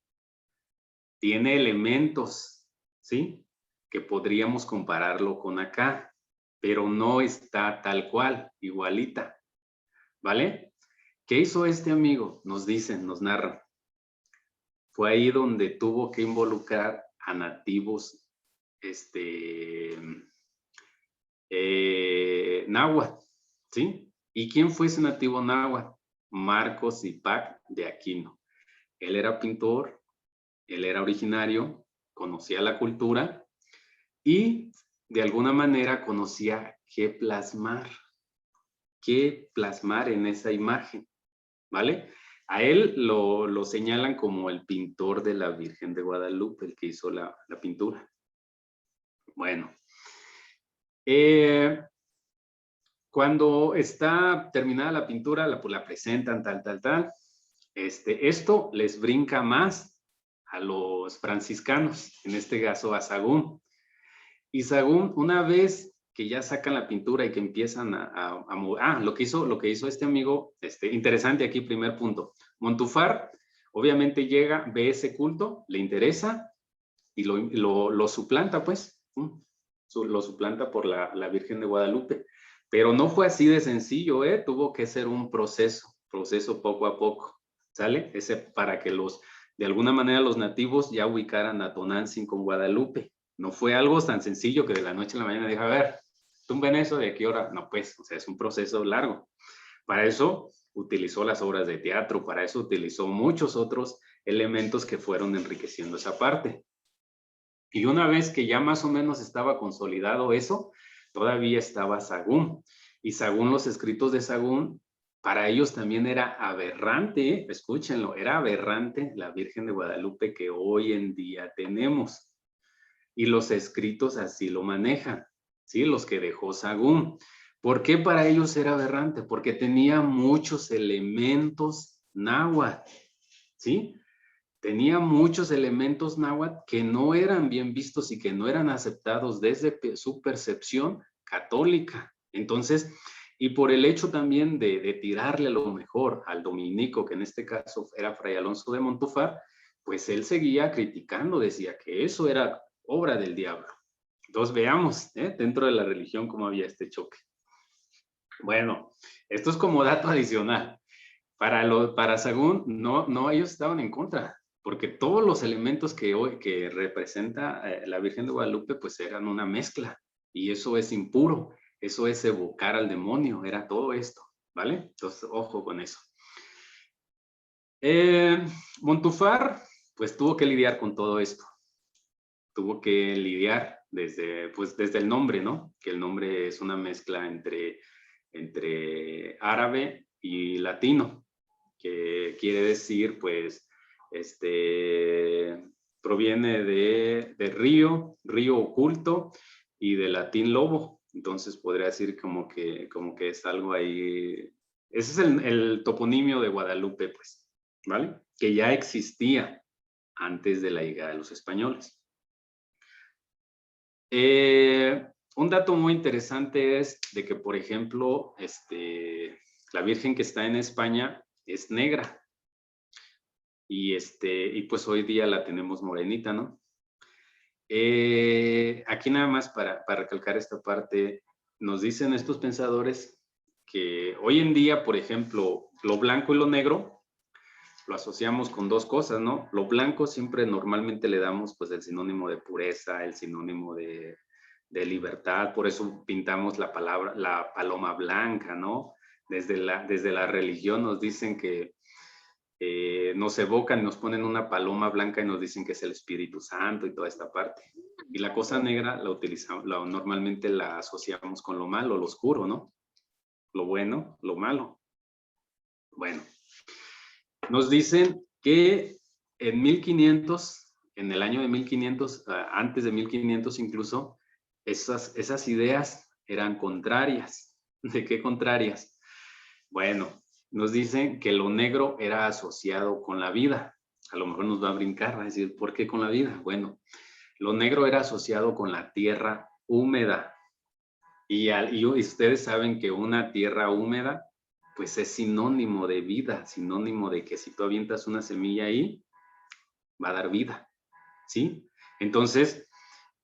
Tiene elementos, ¿sí? Que podríamos compararlo con acá, pero no está tal cual, igualita, ¿vale? ¿Qué hizo este amigo? Nos dicen, nos narran. Fue ahí donde tuvo que involucrar a nativos náhuatl, ¿sí? ¿Y quién fue ese nativo náhuatl? Marcos Zipac de Aquino. Él era pintor, él era originario, conocía la cultura y de alguna manera conocía qué plasmar en esa imagen, ¿vale? A él lo señalan como el pintor de la Virgen de Guadalupe, el que hizo la pintura. Bueno, cuando está terminada la pintura, la presentan, tal. Esto les brinca más a los franciscanos, en este caso a Sahagún. Y Sahagún, una vez que ya sacan la pintura y que empiezan a mover. Ah, lo que hizo este amigo, interesante aquí, primer punto. Montufar, obviamente llega, ve ese culto, le interesa y lo suplanta, pues. Lo suplanta por la Virgen de Guadalupe. Pero no fue así de sencillo, ¿eh? Tuvo que ser un proceso poco a poco, ¿sale? Para que de alguna manera los nativos ya ubicaran a Tonantzin con Guadalupe. No fue algo tan sencillo que de la noche a la mañana dijo, a ver, tumben eso, ¿de qué hora? No, pues, o sea, es un proceso largo. Para eso utilizó las obras de teatro, para eso utilizó muchos otros elementos que fueron enriqueciendo esa parte. Y una vez que ya más o menos estaba consolidado eso, todavía estaba Sahagún. Y Sahagún, los escritos de Sahagún, para ellos también era aberrante, escúchenlo, era aberrante la Virgen de Guadalupe que hoy en día tenemos. Y los escritos así lo manejan, ¿sí? Los que dejó Sahagún. ¿Por qué para ellos era aberrante? Porque tenía muchos elementos náhuatl, ¿sí? Tenía muchos elementos náhuatl que no eran bien vistos y que no eran aceptados desde su percepción católica. Entonces, y por el hecho también de tirarle a lo mejor al dominico, que en este caso era Fray Alonso de Montufar, pues él seguía criticando, decía que eso era obra del diablo. Entonces veamos, dentro de la religión cómo había este choque. Bueno, esto es como dato adicional. Para Sahagún, no, ellos estaban en contra, porque todos los elementos que representa la Virgen de Guadalupe, pues eran una mezcla, y eso es impuro, eso es evocar al demonio, era todo esto, ¿vale? Entonces, ojo con eso. Montufar, pues tuvo que lidiar con todo esto, tuvo que lidiar desde el nombre, ¿no? Que el nombre es una mezcla entre árabe y latino, que quiere decir, pues, proviene de río oculto, y de latín lobo. Entonces podría decir como que es algo ahí. Ese es el toponimio de Guadalupe, pues, ¿vale? Que ya existía antes de la llegada de los españoles. Un dato muy interesante es de que, por ejemplo, la Virgen que está en España es negra, y pues hoy día la tenemos morenita, ¿no? Aquí nada más para recalcar esta parte, nos dicen estos pensadores que hoy en día, por ejemplo, lo blanco y lo negro lo asociamos con dos cosas, ¿no? Lo blanco siempre normalmente le damos pues el sinónimo de pureza, el sinónimo de libertad, por eso pintamos la paloma blanca, ¿no? Desde la religión nos dicen que nos evocan, nos ponen una paloma blanca y nos dicen que es el Espíritu Santo y toda esta parte. Y la cosa negra normalmente la asociamos con lo malo, lo oscuro, ¿no? Lo bueno, lo malo. Bueno, nos dicen que en 1500, en el año de 1500, antes de 1500 incluso, esas ideas eran contrarias. ¿De qué contrarias? Bueno, nos dicen que lo negro era asociado con la vida. A lo mejor nos va a brincar, va a decir, ¿por qué con la vida? Bueno, lo negro era asociado con la tierra húmeda. Y ustedes saben que una tierra húmeda, pues es sinónimo de vida, sinónimo de que si tú avientas una semilla ahí, va a dar vida, ¿sí? Entonces,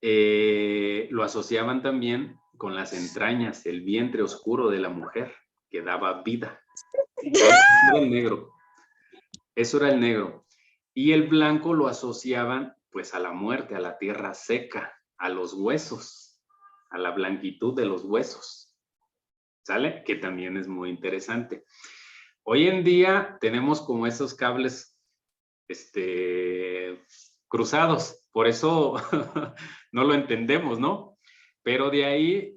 lo asociaban también con las entrañas, el vientre oscuro de la mujer, que daba vida. Eso era el negro. Eso era el negro. Y el blanco lo asociaban pues a la muerte, a la tierra seca, a los huesos, a la blanquitud de los huesos. ¿Sale? Que también es muy interesante. Hoy en día tenemos como esos cables cruzados, por eso no lo entendemos, ¿no? Pero de ahí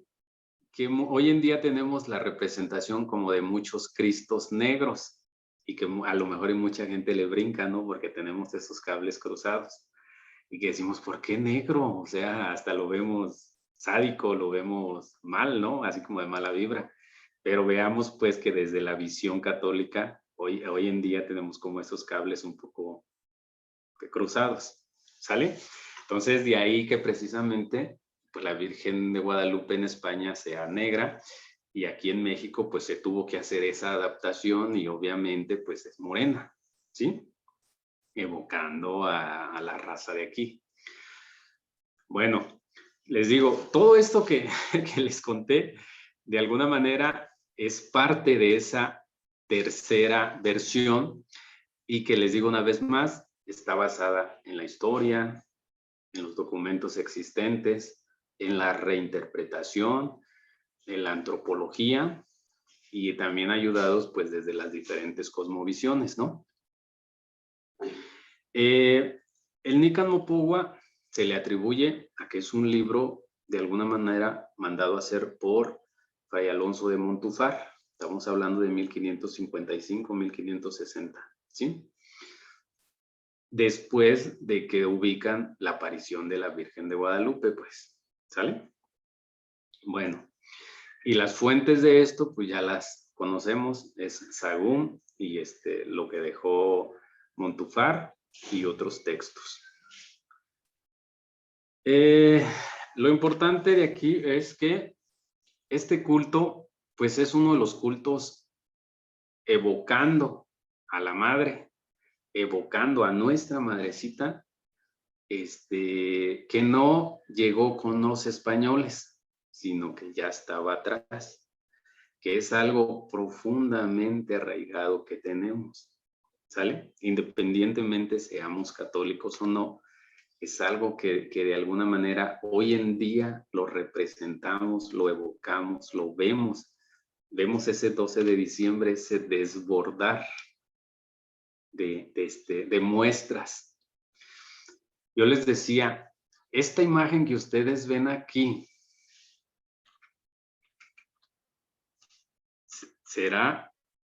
que hoy en día tenemos la representación como de muchos cristos negros, y que a lo mejor mucha gente le brinca, ¿no? Porque tenemos esos cables cruzados y que decimos, ¿por qué negro? O sea, hasta lo vemos sádico, lo vemos mal, ¿no? Así como de mala vibra. Pero veamos pues que desde la visión católica, hoy en día tenemos como esos cables un poco cruzados, ¿sale? Entonces de ahí que precisamente pues la Virgen de Guadalupe en España sea negra, y aquí en México pues se tuvo que hacer esa adaptación y obviamente pues es morena, ¿sí? Evocando a la raza de aquí. Bueno, les digo, todo esto que les conté, de alguna manera es parte de esa tercera versión, y que les digo una vez más, está basada en la historia, en los documentos existentes, en la reinterpretación, en la antropología, y también ayudados pues desde las diferentes cosmovisiones, ¿no? El Nican Mopogua se le atribuye a que es un libro de alguna manera mandado a hacer por Fray Alonso de Montúfar. Estamos hablando de 1555, 1560, ¿sí? Después de que ubican la aparición de la Virgen de Guadalupe, pues, ¿sale? Bueno, y las fuentes de esto, pues ya las conocemos, es Sahagún y lo que dejó Montúfar y otros textos. Lo importante de aquí es que este culto, pues es uno de los cultos evocando a la madre, evocando a nuestra madrecita, que no llegó con los españoles, sino que ya estaba atrás, que es algo profundamente arraigado que tenemos, ¿sale? Independientemente seamos católicos o no, es algo que de alguna manera hoy en día lo representamos, lo evocamos, lo vemos. Vemos ese 12 de diciembre, ese desbordar de muestras. Yo les decía, esta imagen que ustedes ven aquí,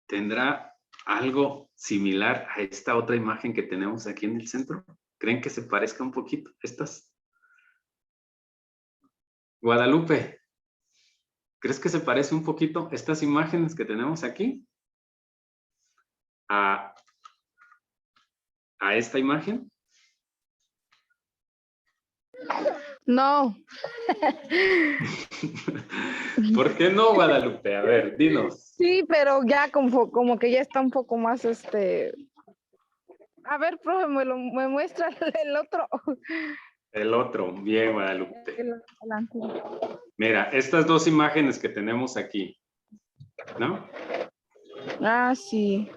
tendrá algo similar a esta otra imagen que tenemos aquí en el centro. ¿Creen que se parezca un poquito estas? Guadalupe, ¿crees que se parece un poquito estas imágenes que tenemos aquí a esta imagen? No. ¿Por qué no, Guadalupe? A ver, dinos. Sí, pero ya como que ya está un poco más A ver, profe, me muestra el otro. El otro, bien, Guadalupe. El antiguo. Mira, estas dos imágenes que tenemos aquí, ¿no? Ah, sí.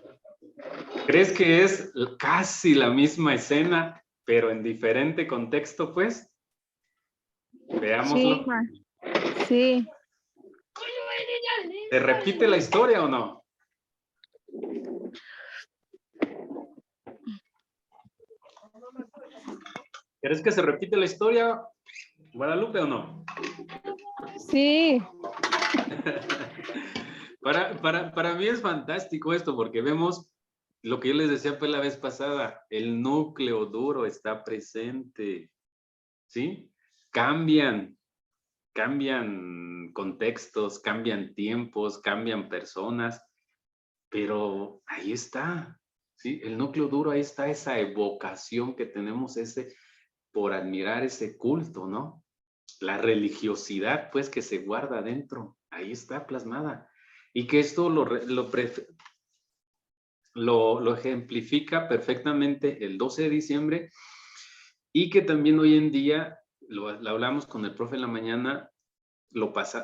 ¿Crees que es casi la misma escena, pero en diferente contexto, pues? Veámoslo. Sí. ¿Se repite la historia o no? ¿Crees que se repite la historia, Guadalupe, o no? Sí. Para mí es fantástico esto, porque vemos lo que yo les decía pues la vez pasada, el núcleo duro está presente, ¿sí? Cambian contextos, cambian tiempos, cambian personas, pero ahí está, ¿sí? El núcleo duro, ahí está esa evocación que tenemos por admirar ese culto, ¿no? La religiosidad, pues, que se guarda dentro, ahí está plasmada. Y que esto lo ejemplifica perfectamente el 12 de diciembre, y que también hoy en día, lo hablamos con el profe en la mañana,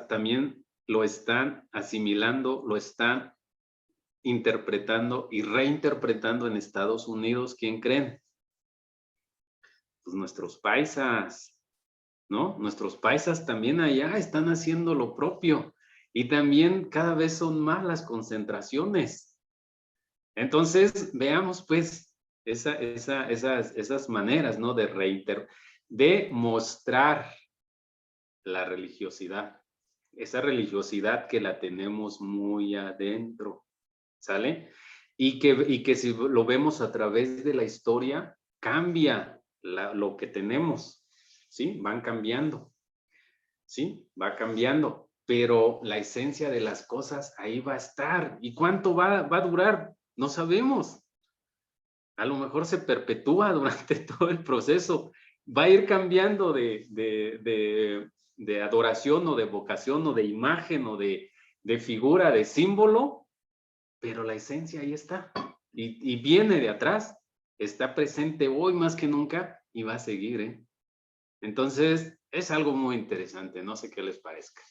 también lo están asimilando, lo están interpretando y reinterpretando en Estados Unidos. ¿Quién creen? Pues nuestros paisas, ¿no? Nuestros paisas también allá están haciendo lo propio, y también cada vez son más las concentraciones. Entonces, veamos pues esas maneras, ¿no? De mostrar la religiosidad, esa religiosidad que la tenemos muy adentro, ¿sale? Y que si lo vemos a través de la historia, cambia lo que tenemos, ¿sí? Van cambiando, ¿sí? Va cambiando, pero la esencia de las cosas ahí va a estar. ¿Y cuánto va a durar? No sabemos. A lo mejor se perpetúa durante todo el proceso. Va a ir cambiando de de adoración o de vocación o de imagen o de figura, de símbolo, pero la esencia ahí está. Y viene de atrás, está presente hoy más que nunca y va a seguir, ¿eh? Entonces, es algo muy interesante, no sé qué les parezca.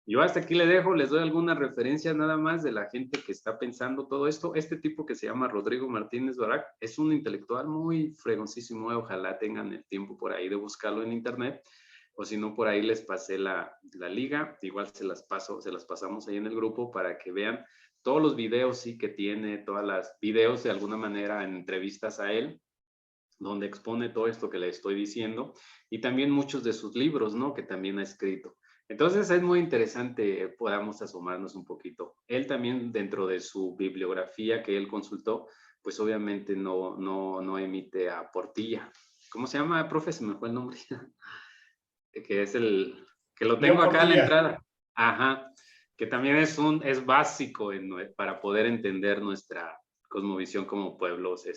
Yo hasta aquí le dejo, les doy algunas referencias nada más de la gente que está pensando todo esto. Este tipo que se llama Rodrigo Martínez Barak es un intelectual muy fregoncísimo, ojalá tengan el tiempo por ahí de buscarlo en internet, o si no, por ahí les pasé la liga, igual se las pasamos ahí en el grupo para que vean todos los videos sí que tiene, todas las videos de alguna manera en entrevistas a él, donde expone todo esto que le estoy diciendo, y también muchos de sus libros, ¿no? Que también ha escrito. Entonces es muy interesante, podamos asomarnos un poquito. Él también, dentro de su bibliografía que él consultó, pues obviamente no emite a Portilla. ¿Cómo se llama, profe? Se me fue el nombre. Que es que lo tengo León acá en la Portilla. entrada. Ajá. Que también es básico para poder entender nuestra cosmovisión como pueblos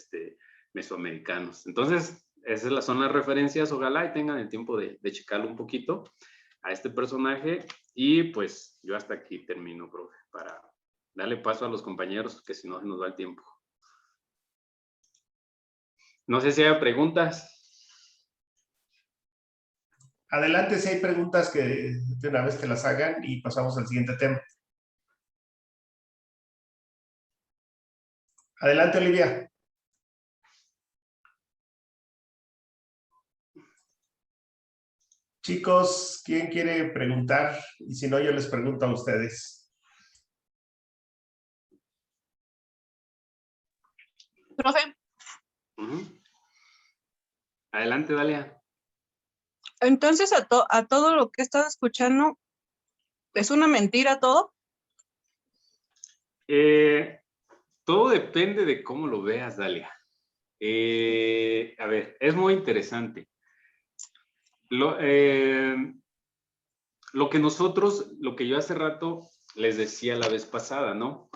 mesoamericanos. Entonces, esas son las referencias. Ojalá y tengan el tiempo de checarlo un poquito a este personaje. Y pues yo hasta aquí termino, profe, para darle paso a los compañeros, que si no se nos va el tiempo. No sé si hay preguntas. Adelante si hay preguntas que de una vez que las hagan y pasamos al siguiente tema. Adelante, Olivia. Chicos, ¿quién quiere preguntar? Y si no, yo les pregunto a ustedes. Profe, Adelante, Dalia. entonces a todo lo que he estado escuchando, ¿es una mentira todo? Todo depende de cómo lo veas, Dalia. A ver, es muy interesante. Lo que yo hace rato les decía la vez pasada, ¿no?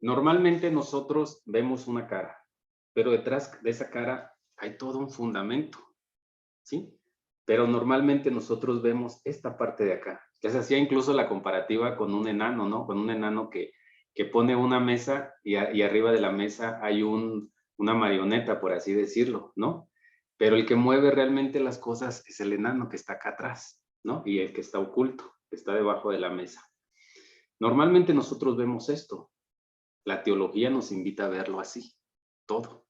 Normalmente nosotros vemos una cara, pero detrás de esa cara hay todo un fundamento, ¿sí? Pero normalmente nosotros vemos esta parte de acá. Ya se hacía incluso la comparativa con un enano, ¿no? Con un enano que pone una mesa y arriba de la mesa hay una marioneta, por así decirlo, ¿no? Pero el que mueve realmente las cosas es el enano que está acá atrás, ¿no? Y el que está oculto, que está debajo de la mesa. Normalmente nosotros vemos esto. La teología nos invita a verlo así, todo.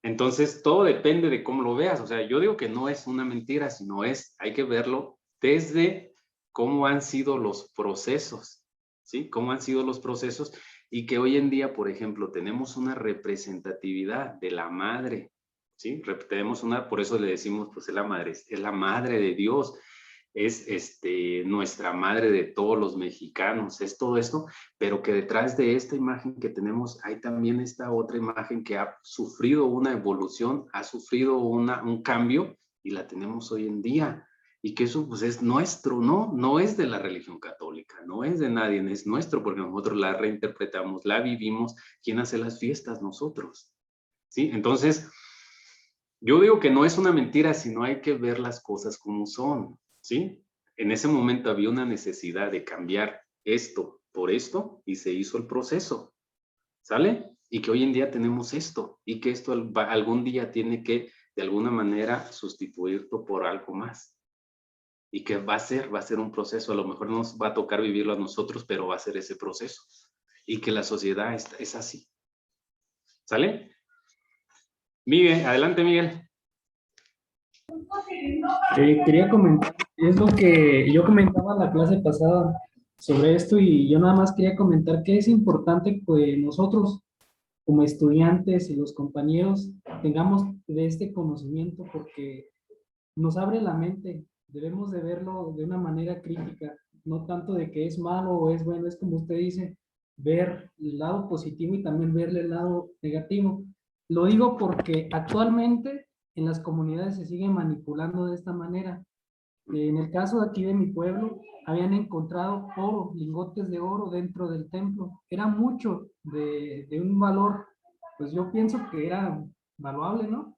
Entonces, todo depende de cómo lo veas. O sea, yo digo que no es una mentira, sino hay que verlo desde cómo han sido los procesos, ¿sí? Cómo han sido los procesos y que hoy en día, por ejemplo, tenemos una representatividad de la madre, ¿sí? Tenemos por eso le decimos, pues es la madre de Dios, es nuestra madre de todos los mexicanos, es todo esto, pero que detrás de esta imagen que tenemos hay también esta otra imagen que ha sufrido una evolución, ha sufrido un cambio y la tenemos hoy en día. Y que eso pues es nuestro, ¿no? No es de la religión católica, no es de nadie, es nuestro porque nosotros la reinterpretamos, la vivimos. ¿Quién hace las fiestas? Nosotros, ¿sí? Entonces, yo digo que no es una mentira, sino hay que ver las cosas como son, ¿sí? En ese momento había una necesidad de cambiar esto por esto y se hizo el proceso, ¿sale? Y que hoy en día tenemos esto y que esto algún día tiene que, de alguna manera, sustituirlo por algo más. Y que va a ser un proceso, a lo mejor no nos va a tocar vivirlo a nosotros, pero va a ser ese proceso. Y que la sociedad es así. ¿Sale? Miguel, adelante, Miguel. Quería comentar, es lo que yo comentaba en la clase pasada sobre esto y yo nada más quería comentar que es importante que nosotros como estudiantes y los compañeros tengamos de este conocimiento porque nos abre la mente, debemos de verlo de una manera crítica, no tanto de que es malo o es bueno, es como usted dice, ver el lado positivo y también verle el lado negativo. Lo digo porque actualmente en las comunidades se sigue manipulando de esta manera. En el caso de aquí de mi pueblo, habían encontrado oro, lingotes de oro dentro del templo. Era mucho de un valor, pues yo pienso que era valuable, ¿no?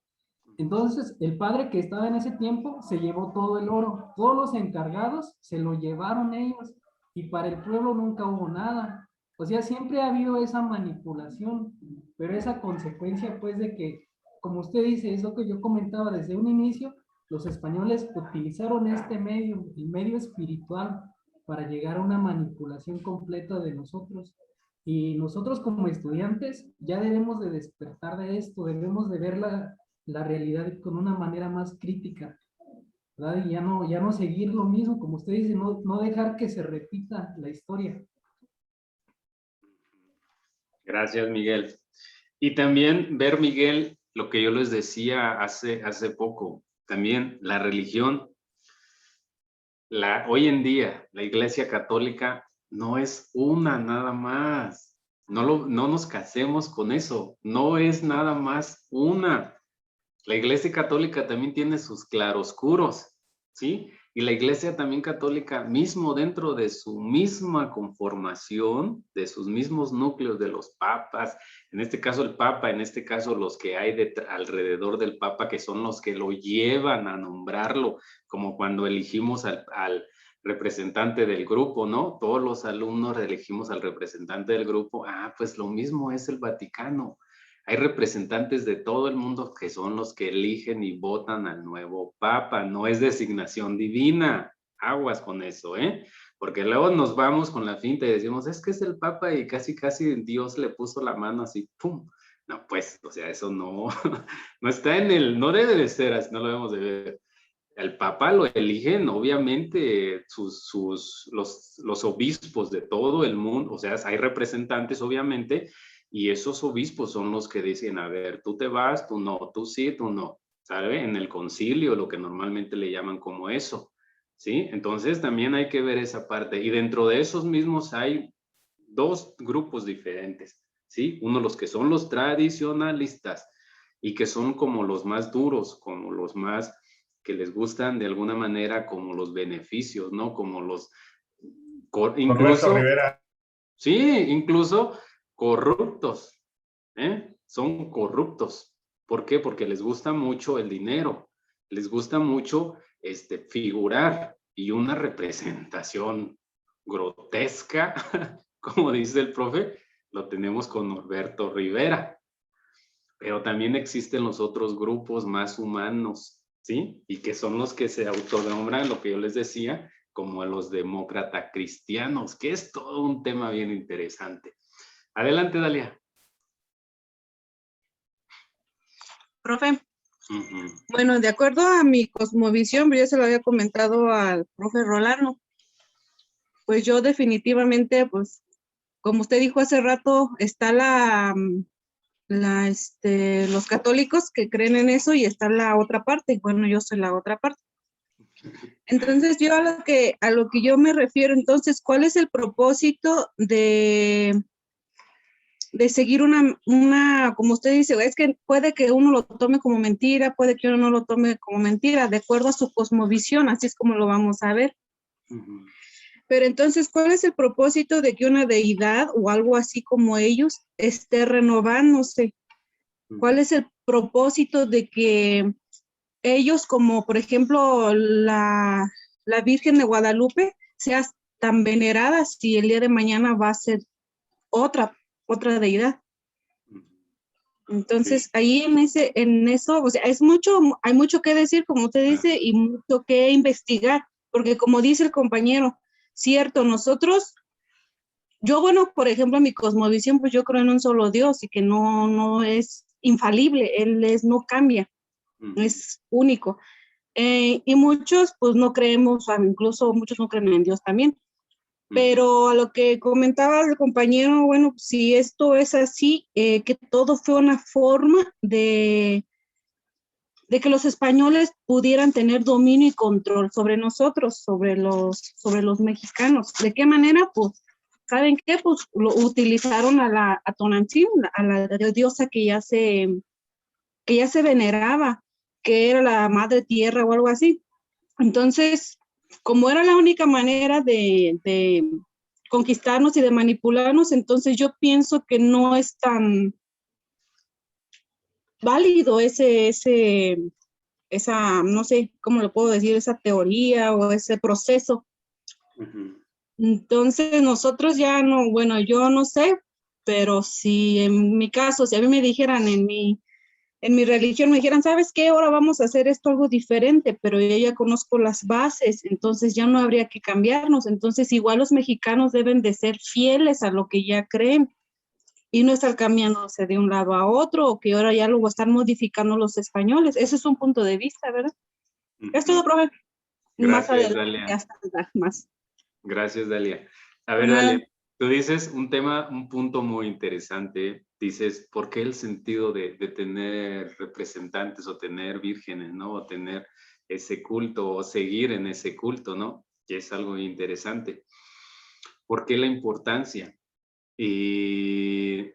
Entonces, el padre que estaba en ese tiempo se llevó todo el oro. Todos los encargados se lo llevaron ellos y para el pueblo nunca hubo nada. O sea, siempre ha habido esa manipulación, pero esa consecuencia, pues, de que, como usted dice, es lo que yo comentaba desde un inicio, los españoles utilizaron este medio, el medio espiritual, para llegar a una manipulación completa de nosotros. Y nosotros como estudiantes ya debemos de despertar de esto, debemos de ver la realidad con una manera más crítica, ¿verdad? Y ya no seguir lo mismo, como usted dice, no dejar que se repita la historia. Gracias, Miguel. Y también ver, Miguel, lo que yo les decía hace poco, también la religión, hoy en día, la Iglesia Católica no es una nada más. No nos casemos con eso. No es nada más una. La Iglesia Católica también tiene sus claroscuros, ¿sí? Y la Iglesia también católica, mismo dentro de su misma conformación, de sus mismos núcleos de los papas, en este caso el papa, en este caso los que hay alrededor del papa, que son los que lo llevan a nombrarlo, como cuando elegimos al representante del grupo, ¿no? Todos los alumnos elegimos al representante del grupo. Pues lo mismo es el Vaticano. Hay representantes de todo el mundo que son los que eligen y votan al nuevo papa. No es designación divina. Aguas con eso, ¿eh? Porque luego nos vamos con la finta y decimos, es que es el papa y casi Dios le puso la mano así, ¡pum! No, pues, o sea, eso no está no debe de ser así, no lo debemos de ver. El papa lo eligen, obviamente, los obispos de todo el mundo, o sea, hay representantes, obviamente, y esos obispos son los que dicen, a ver, tú te vas, tú no, tú sí, tú no, ¿sabe? En el concilio, lo que normalmente le llaman como eso, ¿sí? Entonces también hay que ver esa parte. Y dentro de esos mismos hay dos grupos diferentes, ¿sí? Uno, los que son los tradicionalistas y que son como los más duros, como los más que les gustan de alguna manera como los beneficios, ¿no? Como los... Roberto Rivera. Sí, incluso corruptos, ¿eh? Son corruptos. ¿Por qué? Porque les gusta mucho el dinero, les gusta mucho figurar y una representación grotesca, como dice el profe, lo tenemos con Norberto Rivera. Pero también existen los otros grupos más humanos, ¿sí? Y que son los que se autonombran, lo que yo les decía, como los demócratas cristianos, que es todo un tema bien interesante. Adelante, Dalia. Profe. Bueno, de acuerdo a mi cosmovisión, ya se lo había comentado al profe Rolando, pues yo definitivamente, pues, como usted dijo hace rato, está los católicos que creen en eso y está la otra parte. Bueno, yo soy la otra parte. Entonces, yo a lo que yo me refiero, entonces, ¿cuál es el propósito de seguir como usted dice, es que puede que uno lo tome como mentira, puede que uno no lo tome como mentira, de acuerdo a su cosmovisión, así es como lo vamos a ver. Pero entonces, ¿cuál es el propósito de que una deidad o algo así como ellos esté renovándose? ¿Cuál es el propósito de que ellos, como por ejemplo la Virgen de Guadalupe, sea tan venerada si el día de mañana va a ser otra deidad? Entonces, ahí en eso, o sea, hay mucho que decir, como usted dice, y mucho que investigar, porque como dice el compañero, cierto, yo, bueno, por ejemplo, en mi cosmovisión, pues yo creo en un solo Dios y que no es infalible, no cambia, es único. Y muchos, pues no creemos, incluso muchos no creen en Dios también. Pero a lo que comentaba el compañero, bueno, si esto es así, que todo fue una forma de que los españoles pudieran tener dominio y control sobre nosotros, sobre los mexicanos. ¿De qué manera? Pues, ¿saben qué? Pues lo utilizaron a Tonantzin, a la diosa que ya se veneraba, que era la madre tierra o algo así. Entonces, como era la única manera de conquistarnos y de manipularnos, entonces yo pienso que no es tan válido esa, no sé, ¿cómo lo puedo decir? Esa teoría o ese proceso. Ujú. Entonces nosotros ya no, bueno, yo no sé, pero si en mi caso, si a mí me dijeran en mi religión, me dijeran, ¿sabes qué? Ahora vamos a hacer esto algo diferente, pero yo ya conozco las bases, entonces ya no habría que cambiarnos. Entonces igual los mexicanos deben de ser fieles a lo que ya creen y no estar cambiándose de un lado a otro o que ahora ya lo están modificando los españoles. Ese es un punto de vista, ¿verdad? Es todo, profe. Más Gracias, adelante Dalia. ya está más. Gracias, Dalia. A ver, Ajá. Dalia, tú dices un punto muy interesante. Dices, ¿por qué el sentido de tener representantes o tener vírgenes, ¿no? O tener ese culto o seguir en ese culto, ¿no? Que es algo interesante. ¿Por qué la importancia? Y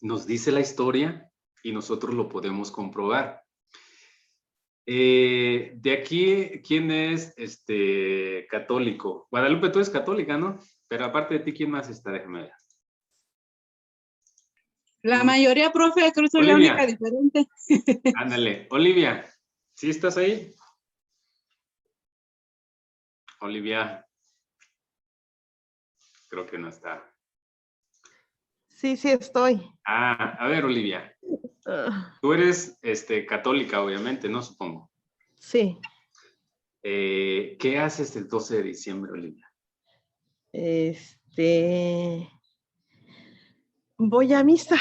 nos dice la historia y nosotros lo podemos comprobar. De aquí, ¿quién es católico? Guadalupe, tú eres católica, ¿no? Pero aparte de ti, ¿quién más está? Déjame ver. La mayoría, profe, creo que soy la Olivia. única diferente. Ándale. Olivia, ¿sí estás ahí? Olivia. Creo que no está. Sí, sí estoy. Ah, a ver, Olivia. Ah, Tú eres católica, obviamente, ¿no? Supongo. sí, ¿Qué haces el 12 de diciembre, Olivia? voy a misa.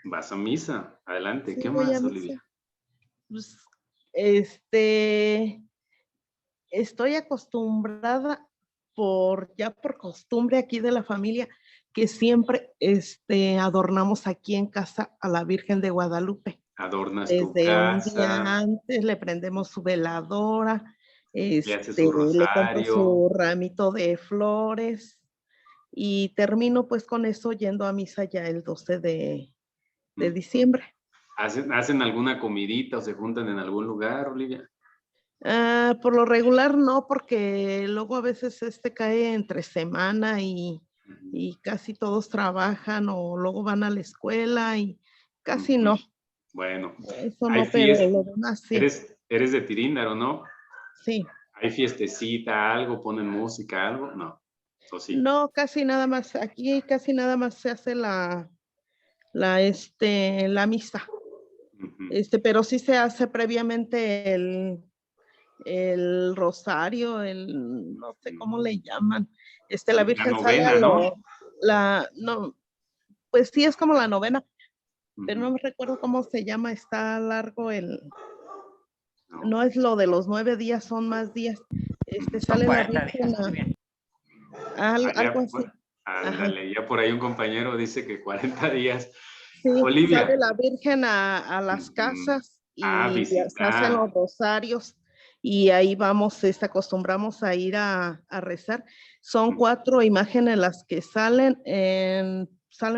Vas a misa. Adelante. Sí, ¿Qué voy a más, misa. Olivia? Pues, estoy acostumbrada ya por costumbre aquí de la familia que siempre adornamos aquí en casa a la Virgen de Guadalupe. Adornas tu Desde un día casa, antes le prendemos su veladora, le haces su le compro rosario. su ramito de flores y termino pues con eso yendo a misa ya el 12 de diciembre. ¿Hacen alguna comidita o se juntan en algún lugar, Olivia? Por lo regular no, porque luego a veces cae entre semana y casi todos trabajan o luego van a la escuela y casi no. Bueno, Eso hay no, pero fiesta. lo demás sí. Eres de Tiríndaro, ¿no? Sí. ¿Hay fiestecita, algo, ponen música, algo? No. ¿O sí? No, casi nada más. Aquí casi nada más se hace la misa. Ujú. Pero sí se hace previamente el rosario, no sé cómo le llaman. La La Virgen sale novena, ¿no? no, pues sí es como la novena, pero no Ujú. me recuerdo cómo se llama, está largo No. no es lo de los 9 días, son más días. Sale la Virgen algo así. Ándale, ya por ahí un compañero dice que 40 días. Sí, Olivia. sale la Virgen a las casas y se hacen Visitar. los rosarios y ahí vamos, acostumbramos a ir a rezar. Son 4 imágenes las que salen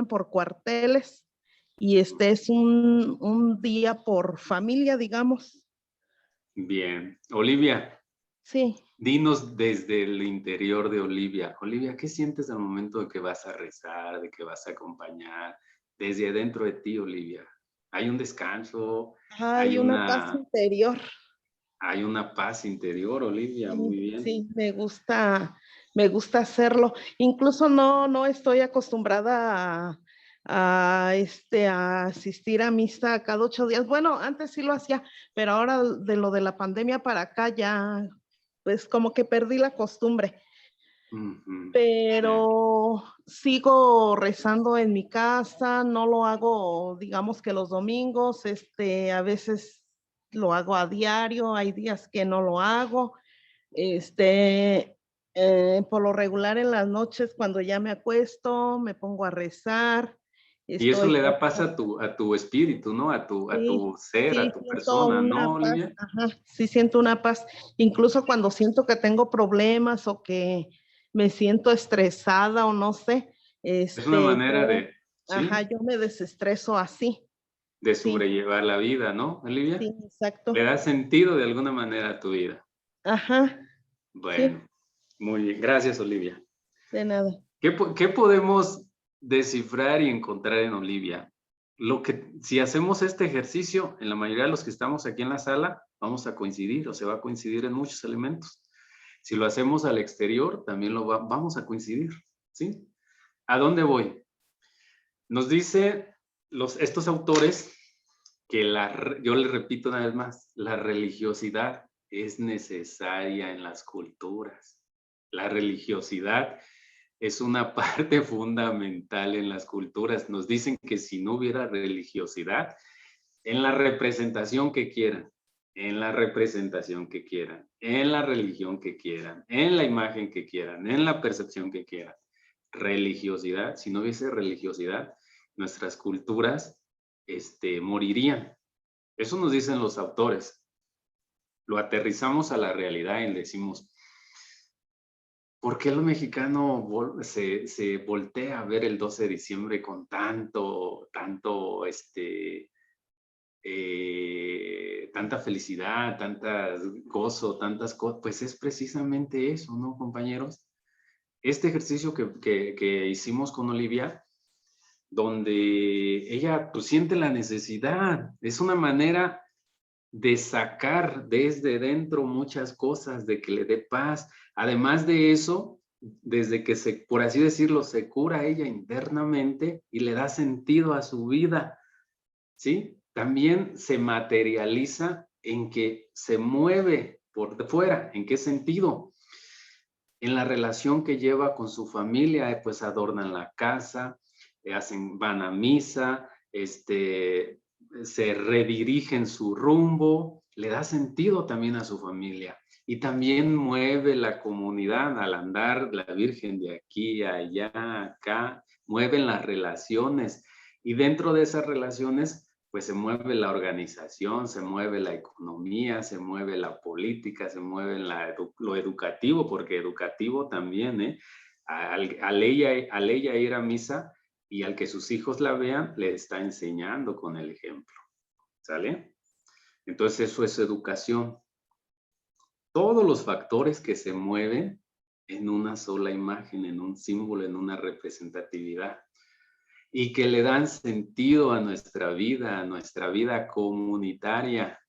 por cuarteles y es un día por familia, digamos. Bien. Olivia, Sí. dinos desde el interior de Olivia. Olivia, ¿qué sientes al momento de que vas a rezar, de que vas a acompañar? Desde adentro de ti, Olivia. ¿Hay un descanso? Hay una paz interior. Hay una paz interior, Olivia. Muy bien. Sí, me gusta hacerlo. Incluso no estoy acostumbrada a asistir a misa cada 8 días. Bueno, antes sí lo hacía, pero ahora de lo de la pandemia para acá ya, pues como que perdí la costumbre. Ujú. Pero sigo rezando en mi casa, no lo hago, digamos que los domingos, a veces lo hago a diario, hay días que no lo hago. Por lo regular en las noches cuando ya me acuesto, me pongo a rezar. Y eso Estoy, le da paz a tu espíritu, ¿no? A tu ser, a sí, tu siento persona, una ¿no, paz, Olivia? sí siento una paz. Incluso cuando siento que tengo problemas o que me siento estresada o no sé, Es una manera de, ¿sí? yo me desestreso así. De Sí, sobrellevar la vida, ¿no, Olivia? sí, exacto. Le da sentido de alguna manera a tu vida. Ajá, sí, Bueno, muy bien. Gracias, Olivia. de nada. ¿Qué podemos descifrar y encontrar en Olivia? si hacemos este ejercicio, en la mayoría de los que estamos aquí en la sala, vamos a coincidir o se va a coincidir en muchos elementos. Si lo hacemos al exterior, también vamos a coincidir, ¿sí? ¿A dónde voy? Nos dice estos autores que yo les repito una vez más, la religiosidad es necesaria en las culturas. La religiosidad es una parte fundamental en las culturas. Nos dicen que si no hubiera religiosidad, en la representación que quieran, en la representación que quieran, en la religión que quieran, en la imagen que quieran, en la percepción que quieran, religiosidad, si no hubiese religiosidad, nuestras culturas morirían. Eso nos dicen los autores. Lo aterrizamos a la realidad y decimos, ¿por qué el mexicano se voltea a ver el 12 de diciembre con tanto tanta felicidad, tanta gozo, tantas cosas? Pues es precisamente eso, ¿no, compañeros? Este ejercicio que hicimos con Olivia, donde ella pues siente la necesidad, es una manera de sacar desde dentro muchas cosas, de que le dé paz. Además de eso, desde que por así decirlo, se cura ella internamente y le da sentido a su vida, ¿sí? También se materializa en que se mueve por fuera. ¿En qué sentido? En la relación que lleva con su familia, pues adornan la casa, van a misa, se redirigen su rumbo, le da sentido también a su familia. Y también mueve la comunidad al andar la Virgen de aquí, allá, acá, mueven las relaciones. Y dentro de esas relaciones, pues se mueve la organización, se mueve la economía, se mueve la política, se mueve lo educativo, porque educativo también, al ella ir a misa, y al que sus hijos la vean, le está enseñando con el ejemplo, ¿sale? Entonces eso es educación. Todos los factores que se mueven en una sola imagen, en un símbolo, en una representatividad, y que le dan sentido a nuestra vida comunitaria.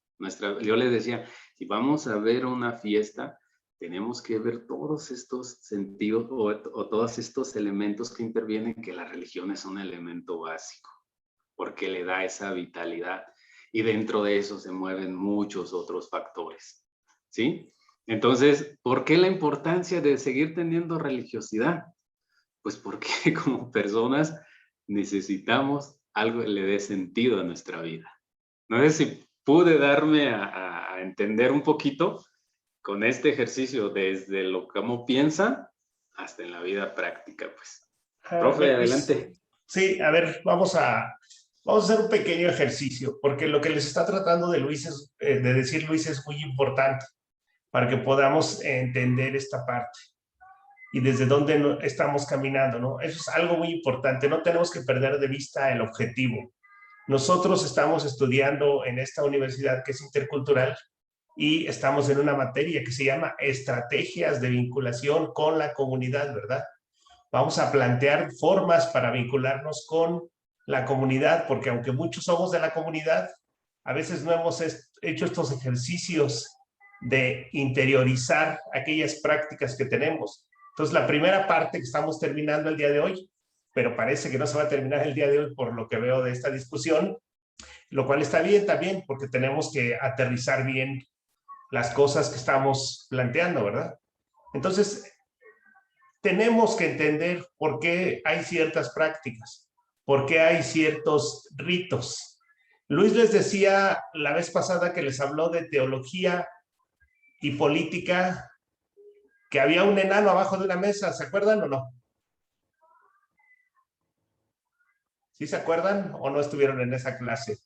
Yo les decía, si vamos a ver una fiesta, tenemos que ver todos estos sentidos o todos estos elementos que intervienen, que la religión es un elemento básico, porque le da esa vitalidad. Y dentro de eso se mueven muchos otros factores, ¿sí? Entonces, ¿por qué la importancia de seguir teniendo religiosidad? Pues porque como personas necesitamos algo que le dé sentido a nuestra vida. No sé si pude darme a entender un poquito con este ejercicio, desde lo cómo piensa hasta en la vida práctica, pues. Profe, adelante. Sí, a ver, vamos a hacer un pequeño ejercicio, porque lo que les está tratando de decir Luis es muy importante para que podamos entender esta parte y desde dónde estamos caminando, ¿no? Eso es algo muy importante, no tenemos que perder de vista el objetivo. Nosotros estamos estudiando en esta universidad que es intercultural y estamos en una materia que se llama estrategias de vinculación con la comunidad, ¿verdad? Vamos a plantear formas para vincularnos con la comunidad, porque aunque muchos somos de la comunidad, a veces no hemos hecho estos ejercicios de interiorizar aquellas prácticas que tenemos. Entonces, la primera parte que estamos terminando el día de hoy, pero parece que no se va a terminar el día de hoy por lo que veo de esta discusión, lo cual está bien también, porque tenemos que aterrizar bien las cosas que estamos planteando, ¿verdad? Entonces, tenemos que entender por qué hay ciertas prácticas, por qué hay ciertos ritos. Luis les decía la vez pasada que les habló de teología y política, que había un enano abajo de una mesa, ¿se acuerdan o no? ¿Sí se acuerdan o no estuvieron en esa clase?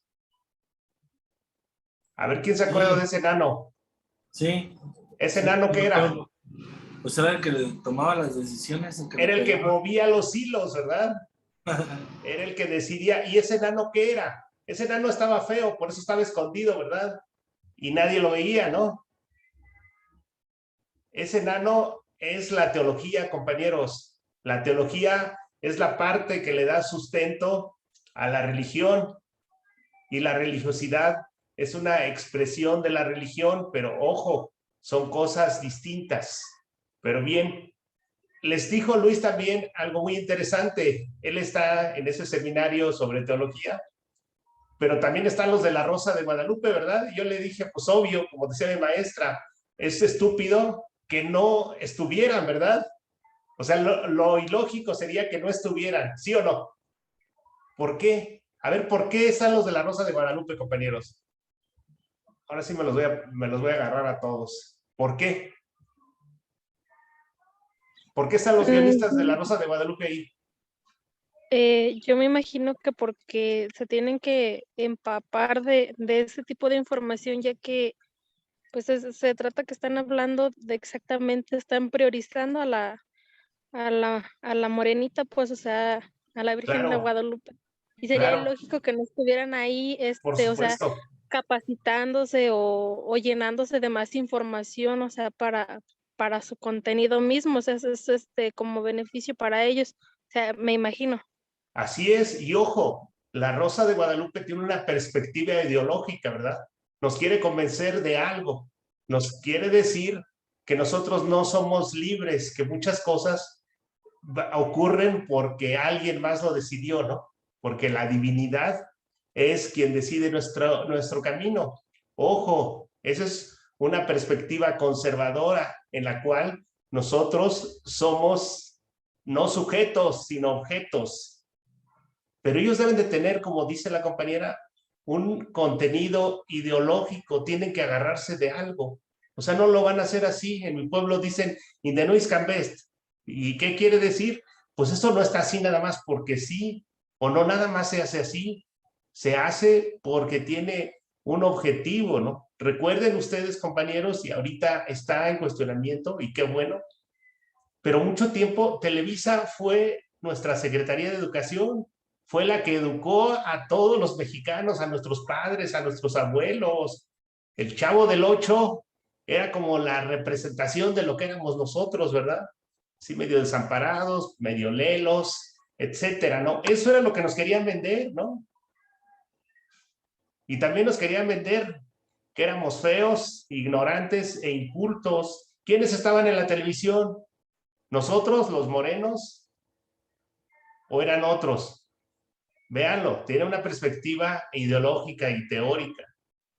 A ver, ¿quién se acuerda de ese enano? Sí. ¿Ese enano qué era? Pues era el que tomaba las decisiones. Era el que movía los hilos, ¿verdad? Era el que decidía. ¿Y ese enano qué era? Ese enano estaba feo, por eso estaba escondido, ¿verdad? Y nadie lo veía, ¿no? Ese enano es la teología, compañeros. La teología es la parte que le da sustento a la religión, y la religiosidad es una expresión de la religión, pero ojo, son cosas distintas. Pero bien, les dijo Luis también algo muy interesante. Él está en ese seminario sobre teología, pero también están los de la Rosa de Guadalupe, ¿verdad? Y yo le dije, pues obvio, como decía mi maestra, es estúpido que no estuvieran, ¿verdad? O sea, lo ilógico sería que no estuvieran, ¿sí o no? ¿Por qué? A ver, ¿por qué están los de la Rosa de Guadalupe, compañeros? Ahora sí me los voy a agarrar a todos. ¿Por qué? ¿Por qué están los guionistas de la Rosa de Guadalupe ahí? Yo me imagino que porque se tienen que empapar de ese tipo de información, ya que pues se trata que están hablando de exactamente, están priorizando a la morenita, pues, o sea, a la Virgen de Claro, Guadalupe. Y sería claro, ilógico que no estuvieran ahí, por o sea, supuesto. capacitándose o llenándose de más información, o sea, para su contenido mismo, o sea, es como beneficio para ellos, o sea, me imagino. Así es, y ojo, la Rosa de Guadalupe tiene una perspectiva ideológica, ¿verdad? Nos quiere convencer de algo, nos quiere decir que nosotros no somos libres, que muchas cosas ocurren porque alguien más lo decidió, ¿no? Porque la divinidad es quien decide nuestro camino. Ojo, esa es una perspectiva conservadora en la cual nosotros somos no sujetos, sino objetos. Pero ellos deben de tener, como dice la compañera, un contenido ideológico, tienen que agarrarse de algo. O sea, no lo van a hacer así. En mi pueblo dicen, in the noise can best. ¿Y qué quiere decir? Pues eso no está así nada más porque sí, o no nada más se hace así. Se hace porque tiene un objetivo, ¿no? Recuerden ustedes, compañeros, y ahorita está en cuestionamiento, y qué bueno, pero mucho tiempo Televisa fue nuestra Secretaría de Educación, fue la que educó a todos los mexicanos, a nuestros padres, a nuestros abuelos. El Chavo del Ocho era como la representación de lo que éramos nosotros, ¿verdad? Sí, medio desamparados, medio lelos, etcétera, ¿no? Eso era lo que nos querían vender, ¿no? Y también nos querían vender que éramos feos, ignorantes e incultos. ¿Quiénes estaban en la televisión? ¿Nosotros, los morenos? ¿O eran otros? Véanlo, tiene una perspectiva ideológica y teórica.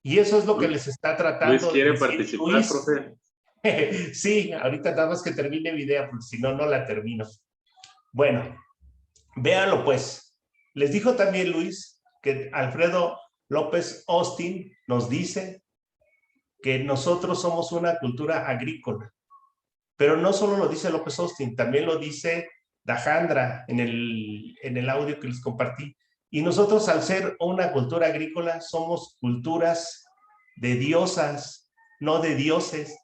Y eso es lo que les está tratando Luis quiere de decir participar, Luis. profe. Sí, ahorita nada más que termine mi idea, porque si no, no la termino. Bueno, véanlo pues. Les dijo también Luis que Alfredo López Austin nos dice que nosotros somos una cultura agrícola. Pero no solo lo dice López Austin, también lo dice Dajandra en el audio que les compartí. Y nosotros, al ser una cultura agrícola, somos culturas de diosas, no de dioses,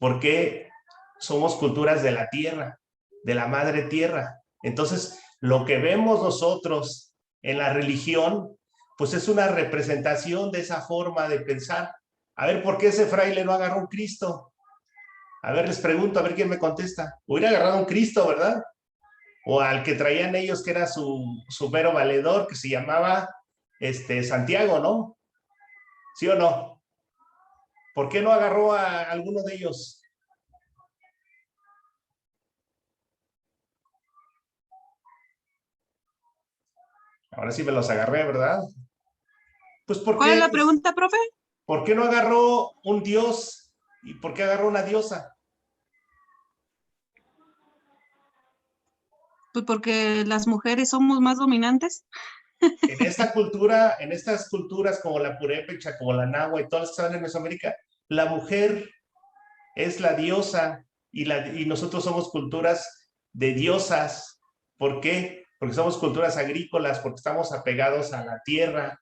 porque somos culturas de la tierra, de la madre tierra. Entonces, lo que vemos nosotros en la religión, pues es una representación de esa forma de pensar. A ver, ¿por qué ese fraile no agarró un Cristo? A ver, les pregunto, a ver quién me contesta. Hubiera agarrado un Cristo, ¿verdad? O al que traían ellos, que era su mero valedor, que se llamaba Santiago, ¿no? ¿Sí o no? ¿Por qué no agarró a alguno de ellos? Ahora sí me los agarré, ¿verdad? Pues ¿por qué? ¿Cuál es la pregunta, profe? ¿Por qué no agarró un dios? ¿Y por qué agarró una diosa? Pues porque las mujeres somos más dominantes. En esta cultura, en estas culturas como la purépecha, como la náhuatl y todas las que están en Mesoamérica, la mujer es la diosa y nosotros somos culturas de diosas. ¿Por qué? Porque somos culturas agrícolas, porque estamos apegados a la tierra.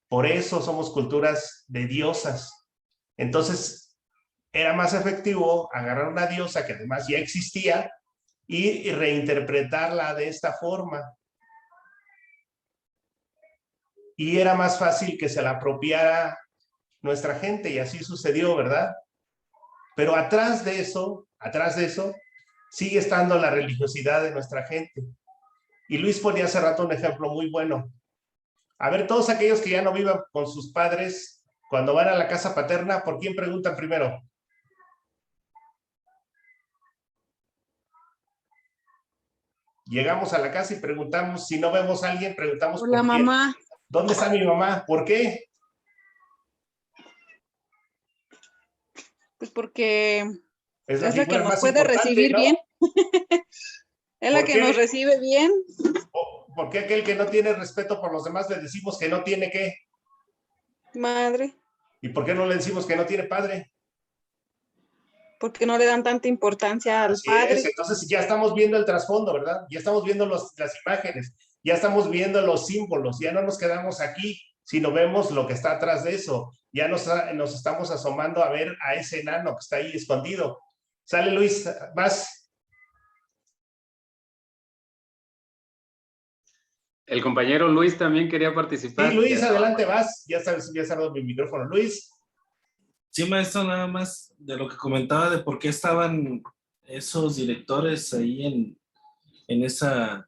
Por eso somos culturas de diosas. Entonces, era más efectivo agarrar una diosa que además ya existía y reinterpretarla de esta forma. Y era más fácil que se la apropiara nuestra gente, y así sucedió, ¿verdad? Pero atrás de eso, sigue estando la religiosidad de nuestra gente. Y Luis ponía hace rato un ejemplo muy bueno. A ver, todos aquellos que ya no vivan con sus padres, cuando van a la casa paterna, ¿por quién preguntan primero? Llegamos a la casa y preguntamos, si no vemos a alguien, preguntamos Por la ¿por quién? mamá. ¿Dónde está mi mamá? ¿Por qué? Pues porque Es es la que figura nos más puede importante, recibir ¿no? bien. Es la ¿Por que qué? nos recibe bien. ¿Por qué aquel que no tiene respeto por los demás le decimos que no tiene qué? Madre. ¿Y por qué no le decimos que no tiene padre? Porque no le dan tanta importancia al Así padre. es, entonces ya estamos viendo el trasfondo, ¿verdad? Ya estamos viendo las imágenes, ya estamos viendo los símbolos, ya no nos quedamos aquí, sino vemos lo que está atrás de eso. Ya nos estamos asomando a ver a ese enano que está ahí escondido. Sale Luis, vas. El compañero Luis también quería participar. Sí, Luis, adelante, vas. Ya sabes, ya cerrado mi micrófono. Luis. Sí, maestro, nada más de lo que comentaba de por qué estaban esos directores ahí en esa,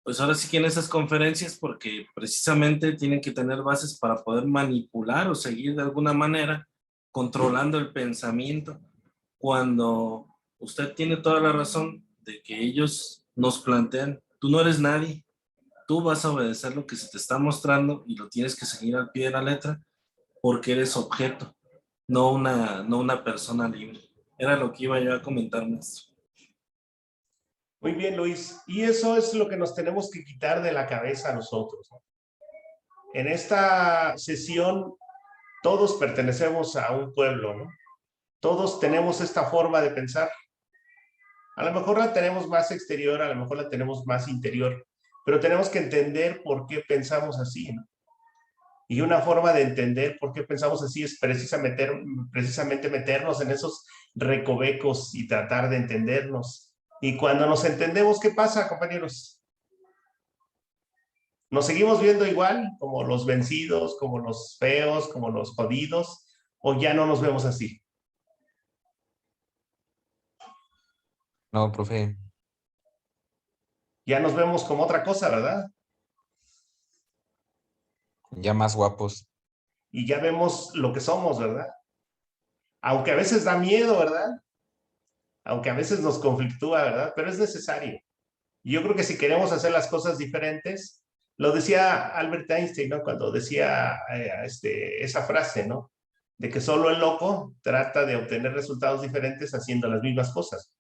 pues ahora sí que en esas conferencias, porque precisamente tienen que tener bases para poder manipular o seguir de alguna manera controlando el pensamiento, cuando usted tiene toda la razón de que ellos nos plantean, tú no eres nadie, tú vas a obedecer lo que se te está mostrando y lo tienes que seguir al pie de la letra, porque eres objeto, no una persona libre. Era lo que iba yo a comentar, maestro. Muy bien, Luis. Y eso es lo que nos tenemos que quitar de la cabeza a nosotros, ¿no? En esta sesión, todos pertenecemos a un pueblo, ¿no? Todos tenemos esta forma de pensar. A lo mejor la tenemos más exterior, a lo mejor la tenemos más interior, pero tenemos que entender por qué pensamos así, ¿no? Y una forma de entender por qué pensamos así es precisamente meternos en esos recovecos y tratar de entendernos. Y cuando nos entendemos, ¿qué pasa, compañeros? ¿Nos seguimos viendo igual, como los vencidos, como los feos, como los jodidos, o ya no nos vemos así? No, profe. Ya nos vemos como otra cosa, ¿verdad? Ya más guapos. Y ya vemos lo que somos, ¿verdad? Aunque a veces da miedo, ¿verdad? Aunque a veces nos conflictúa, ¿verdad? Pero es necesario. Y yo creo que si queremos hacer las cosas diferentes, lo decía Albert Einstein, ¿no? Cuando decía esa frase, ¿no? De que solo el loco trata de obtener resultados diferentes haciendo las mismas cosas.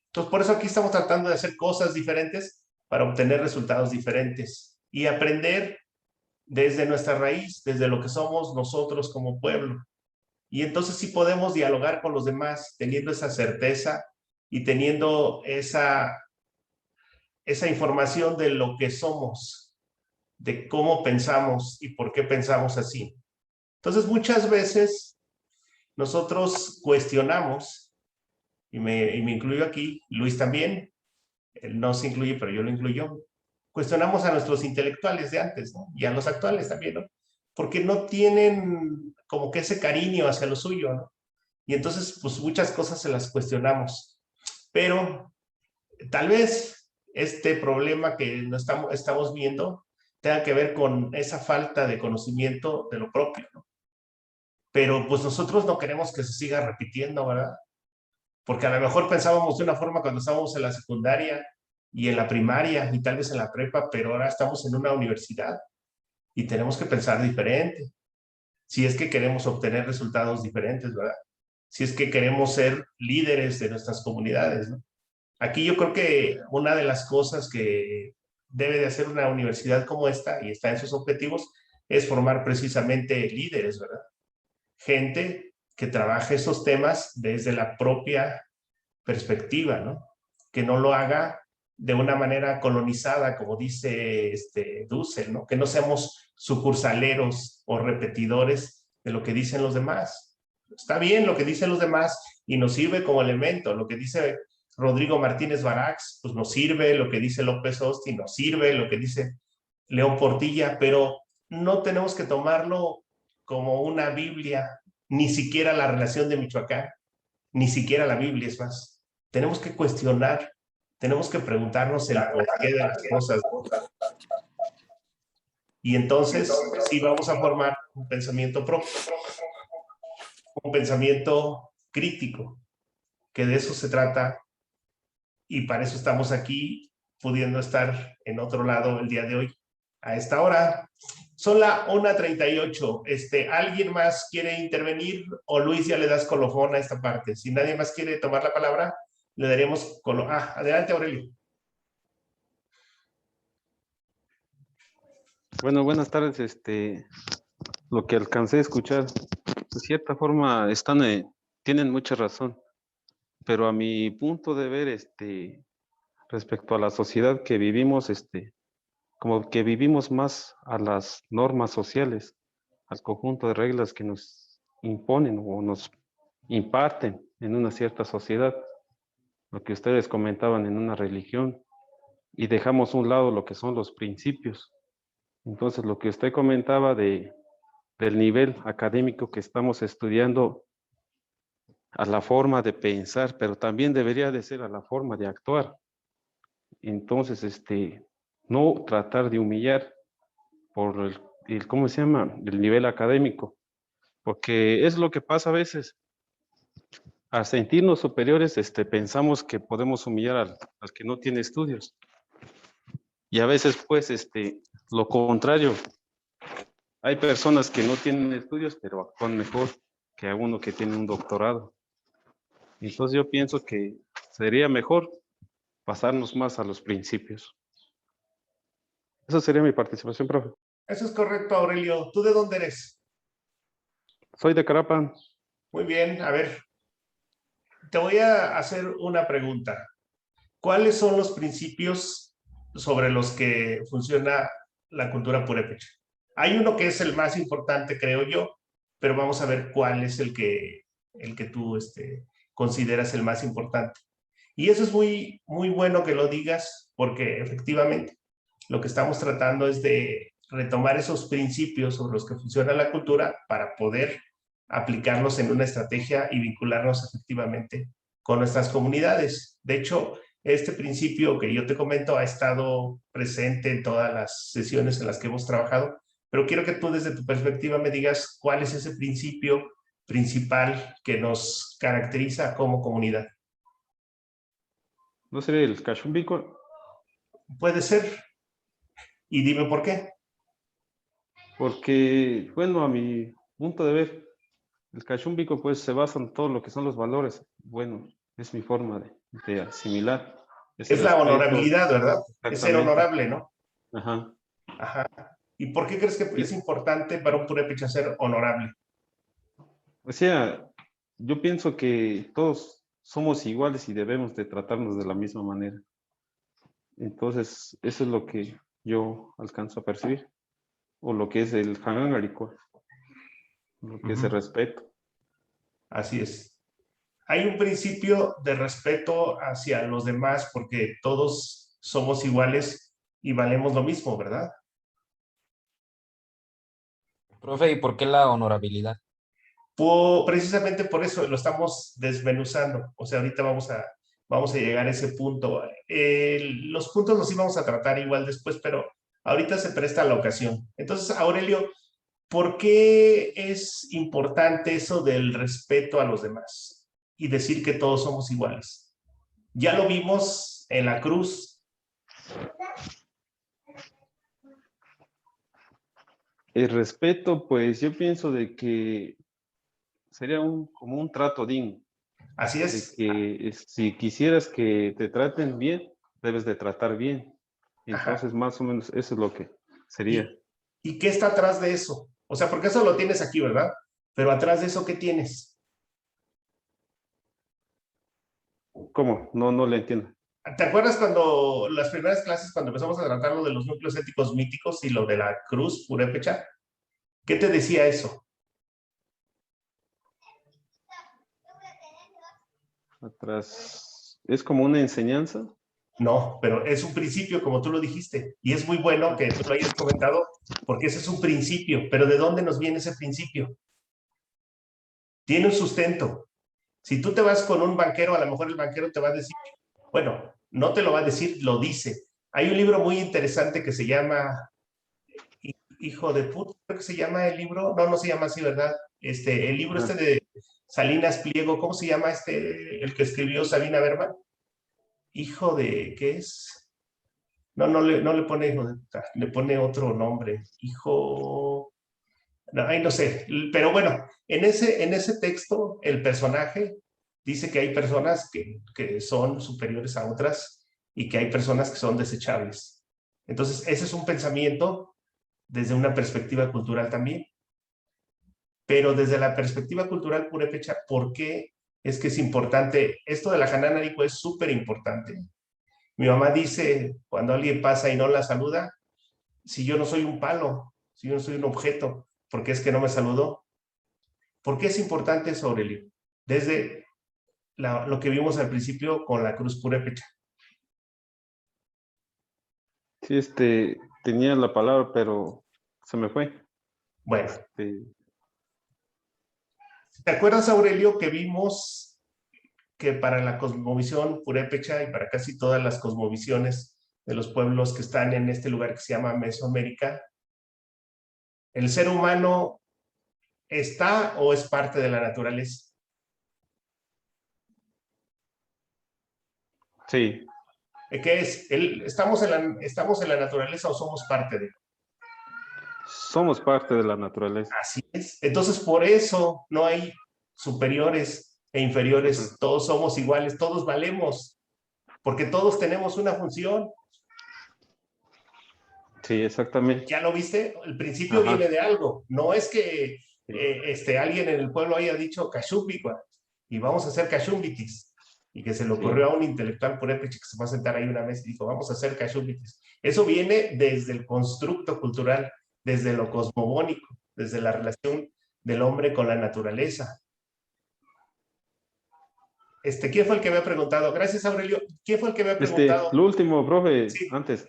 Entonces, por eso aquí estamos tratando de hacer cosas diferentes para obtener resultados diferentes y aprender desde nuestra raíz, desde lo que somos nosotros como pueblo. Y entonces sí podemos dialogar con los demás teniendo esa certeza y teniendo esa información de lo que somos, de cómo pensamos y por qué pensamos así. Entonces muchas veces nosotros cuestionamos, y me incluyo aquí, Luis también, él no se incluye, pero yo lo incluyo, cuestionamos a nuestros intelectuales de antes, ¿no? Y a los actuales también, ¿no? Porque no tienen como que ese cariño hacia lo suyo, ¿no? Y entonces, pues muchas cosas se las cuestionamos. Pero tal vez este problema que no estamos viendo tenga que ver con esa falta de conocimiento de lo propio, ¿no? Pero pues nosotros no queremos que se siga repitiendo, ¿verdad? Porque a lo mejor pensábamos de una forma cuando estábamos en la secundaria y en la primaria y tal vez en la prepa, pero ahora estamos en una universidad y tenemos que pensar diferente. Si es que queremos obtener resultados diferentes, ¿verdad? Si es que queremos ser líderes de nuestras comunidades, ¿no? Aquí yo creo que una de las cosas que debe de hacer una universidad como esta, y está en sus objetivos, es formar precisamente líderes, ¿verdad? Gente que trabaje esos temas desde la propia perspectiva, ¿no? Que no lo haga de una manera colonizada, como dice Dussel, ¿no? Que no seamos sucursaleros o repetidores de lo que dicen los demás. Está bien lo que dicen los demás y nos sirve como elemento. Lo que dice Rodrigo Martínez Barax, pues nos sirve, lo que dice López Austin nos sirve, lo que dice León Portilla, pero no tenemos que tomarlo como una Biblia, ni siquiera la relación de Michoacán, ni siquiera la Biblia, es más. Tenemos que cuestionar tenemos que preguntarnos el porqué de las cosas. Y entonces sí vamos a formar un pensamiento propio, un pensamiento crítico, que de eso se trata, y para eso estamos aquí, pudiendo estar en otro lado el día de hoy, a esta hora. Son las 1:38. ¿Alguien más quiere intervenir? O Luis, ya le das colofón a esta parte. Si nadie más quiere tomar la palabra, le daremos colofón. Adelante, Aurelio. Bueno, buenas tardes. Lo que alcancé a escuchar, de cierta forma, tienen mucha razón, pero a mi punto de ver, respecto a la sociedad que vivimos, como que vivimos más a las normas sociales, al conjunto de reglas que nos imponen o nos imparten en una cierta sociedad, lo que ustedes comentaban en una religión, y dejamos a un lado lo que son los principios. Entonces, lo que usted comentaba del nivel académico que estamos estudiando, a la forma de pensar, pero también debería de ser a la forma de actuar. Entonces, no tratar de humillar por ¿cómo se llama? El nivel académico, porque es lo que pasa a veces. Al sentirnos superiores, pensamos que podemos humillar al que no tiene estudios. Y a veces, pues, lo contrario. Hay personas que no tienen estudios, pero actúan mejor que a uno que tiene un doctorado. Entonces yo pienso que sería mejor pasarnos más a los principios. Esa sería mi participación, profe. Eso es correcto, Aurelio. ¿Tú de dónde eres? Soy de Carapan. Muy bien, a ver. Te voy a hacer una pregunta. ¿Cuáles son los principios sobre los que funciona la cultura purépecha? Hay uno que es el más importante, creo yo, pero vamos a ver cuál es el que tú consideras el más importante. Y eso es muy, muy bueno que lo digas, porque efectivamente lo que estamos tratando es de retomar esos principios sobre los que funciona la cultura para poder aplicarlos en una estrategia y vincularnos efectivamente con nuestras comunidades. De hecho, este principio que yo te comento ha estado presente en todas las sesiones en las que hemos trabajado, pero quiero que tú desde tu perspectiva me digas cuál es ese principio principal que nos caracteriza como comunidad. ¿No sería el Cachumbico? Puede ser. Y dime por qué. Porque, bueno, a mi punto de ver, el Cachumbico pues se basa en todo lo que son los valores. Bueno, es mi forma de asimilar. Es la honorabilidad, ¿verdad? Es ser honorable, ¿no? Ajá. Ajá. ¿Y por qué crees que es importante para un purépecha ser honorable? O sea, yo pienso que todos somos iguales y debemos de tratarnos de la misma manera. Entonces, eso es lo que yo alcanzo a percibir. O lo que es el Hangangariko, lo que es el respeto. Así es. Hay un principio de respeto hacia los demás porque todos somos iguales y valemos lo mismo, ¿verdad? Profe, ¿y por qué la honorabilidad? Precisamente por eso lo estamos desmenuzando. O sea, ahorita vamos a llegar a ese punto. Los puntos los íbamos a tratar igual después, pero ahorita se presta la ocasión. Entonces, Aurelio, ¿por qué es importante eso del respeto a los demás y decir que todos somos iguales? Ya lo vimos en la cruz. El respeto, pues yo pienso de que sería como un trato digno. Así es. De que si quisieras que te traten bien, debes de tratar bien. Entonces, más o menos, eso es lo que sería. ¿Y qué está atrás de eso? O sea, porque eso lo tienes aquí, ¿verdad? Pero atrás de eso, ¿qué tienes? ¿Cómo? No le entiendo. ¿Te acuerdas cuando las primeras clases, cuando empezamos a tratar lo de los núcleos éticos míticos y lo de la cruz purépecha? ¿Qué te decía eso? Atrás, ¿es como una enseñanza? No, pero es un principio, como tú lo dijiste. Y es muy bueno que tú lo hayas comentado, porque ese es un principio. Pero ¿de dónde nos viene ese principio? Tiene un sustento. Si tú te vas con un banquero, a lo mejor el banquero te va a decir, bueno, no te lo va a decir, lo dice. Hay un libro muy interesante que se llama Hijo de puta, creo que se llama el libro, no se llama así, ¿verdad? El libro de Salinas Pliego, ¿cómo se llama el que escribió Sabina Berman? Hijo de, ¿qué es? No le pone hijo de puta, le pone otro nombre, hijo, no sé, pero bueno, en ese texto el personaje dice que hay personas que son superiores a otras y que hay personas que son desechables. Entonces, ese es un pensamiento desde una perspectiva cultural también. Pero desde la perspectiva cultural purépecha, ¿por qué es que es importante? Esto de la Hananarico es súper importante. Mi mamá dice, cuando alguien pasa y no la saluda, si yo no soy un palo, si yo no soy un objeto, ¿por qué es que no me saludó? ¿Por qué es importante eso, Aurelio? Desde lo que vimos al principio con la cruz purépecha. Sí, tenía la palabra, pero se me fue. Bueno. ¿Te acuerdas, Aurelio, que vimos que para la cosmovisión purépecha y para casi todas las cosmovisiones de los pueblos que están en este lugar que se llama Mesoamérica, el ser humano está o es parte de la naturaleza? Sí. ¿Qué es? ¿Estamos en la naturaleza o somos parte de ella? Somos parte de la naturaleza. Así es. Entonces, por eso no hay superiores e inferiores. Todos somos iguales, todos valemos, porque todos tenemos una función. Sí, exactamente. ¿Ya lo viste? El principio viene de algo. No es que alguien en el pueblo haya dicho Cachúmbicua y vamos a hacer Cachumbitis. Y que se le ocurrió a un intelectual purépecha que se fue a sentar ahí una vez y dijo, vamos a hacer Cachumbitis. Eso viene desde el constructo cultural, desde lo cosmogónico, desde la relación del hombre con la naturaleza. ¿Quién fue el que me ha preguntado? Gracias, Aurelio. ¿Quién fue el que me ha preguntado? Lo último, profe, antes,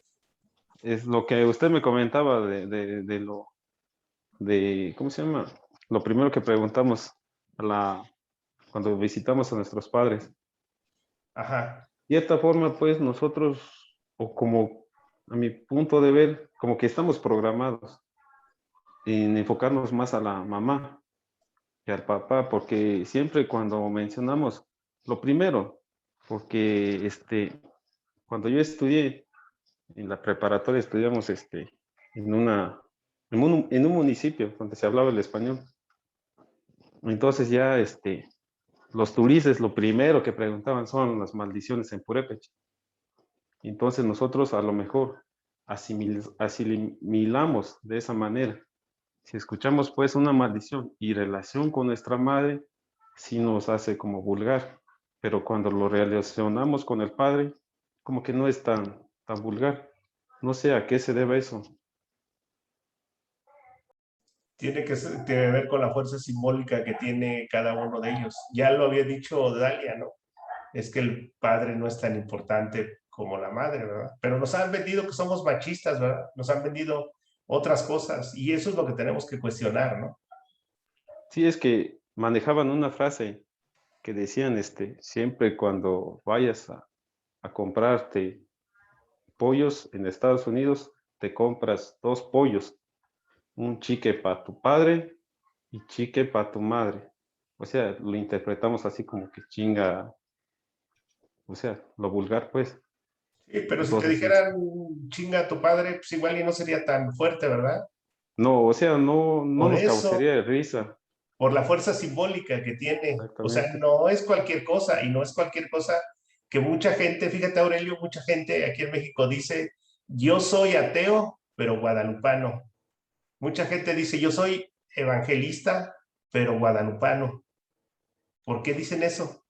es lo que usted me comentaba ¿cómo se llama? Lo primero que preguntamos cuando visitamos a nuestros padres. Ajá. De cierta forma, pues, nosotros, o como a mi punto de ver, como que estamos programados en enfocarnos más a la mamá que al papá, porque siempre cuando mencionamos lo primero, porque cuando yo estudié en la preparatoria, estudiamos en un municipio donde se hablaba el español. Entonces ya los turistas lo primero que preguntaban son las maldiciones en purépecha. Entonces nosotros a lo mejor asimilamos de esa manera. Si escuchamos pues una maldición y relación con nuestra madre, sí nos hace como vulgar. Pero cuando lo relacionamos con el padre, como que no es tan vulgar. No sé a qué se debe eso. Tiene que ver con la fuerza simbólica que tiene cada uno de ellos. Ya lo había dicho Dalia, ¿no? Es que el padre no es tan importante como la madre, ¿verdad? Pero nos han vendido que somos machistas, ¿verdad? Nos han vendido otras cosas y eso es lo que tenemos que cuestionar, ¿no? Sí, es que manejaban una frase que decían, siempre cuando vayas a comprarte pollos en Estados Unidos, te compras 2 pollos, un chique para tu padre y chique para tu madre. O sea, lo interpretamos así como que chinga, o sea, lo vulgar, pues. Sí, pero entonces, si te dijeran chinga a tu padre, pues igual y no sería tan fuerte, ¿verdad? No, o sea, no nos causaría risa. Por la fuerza simbólica que tiene. O sea, no es cualquier cosa y no es cualquier cosa que mucha gente, fíjate Aurelio, mucha gente aquí en México dice, yo soy ateo, pero guadalupano. Mucha gente dice, yo soy evangelista, pero guadalupano. ¿Por qué dicen eso?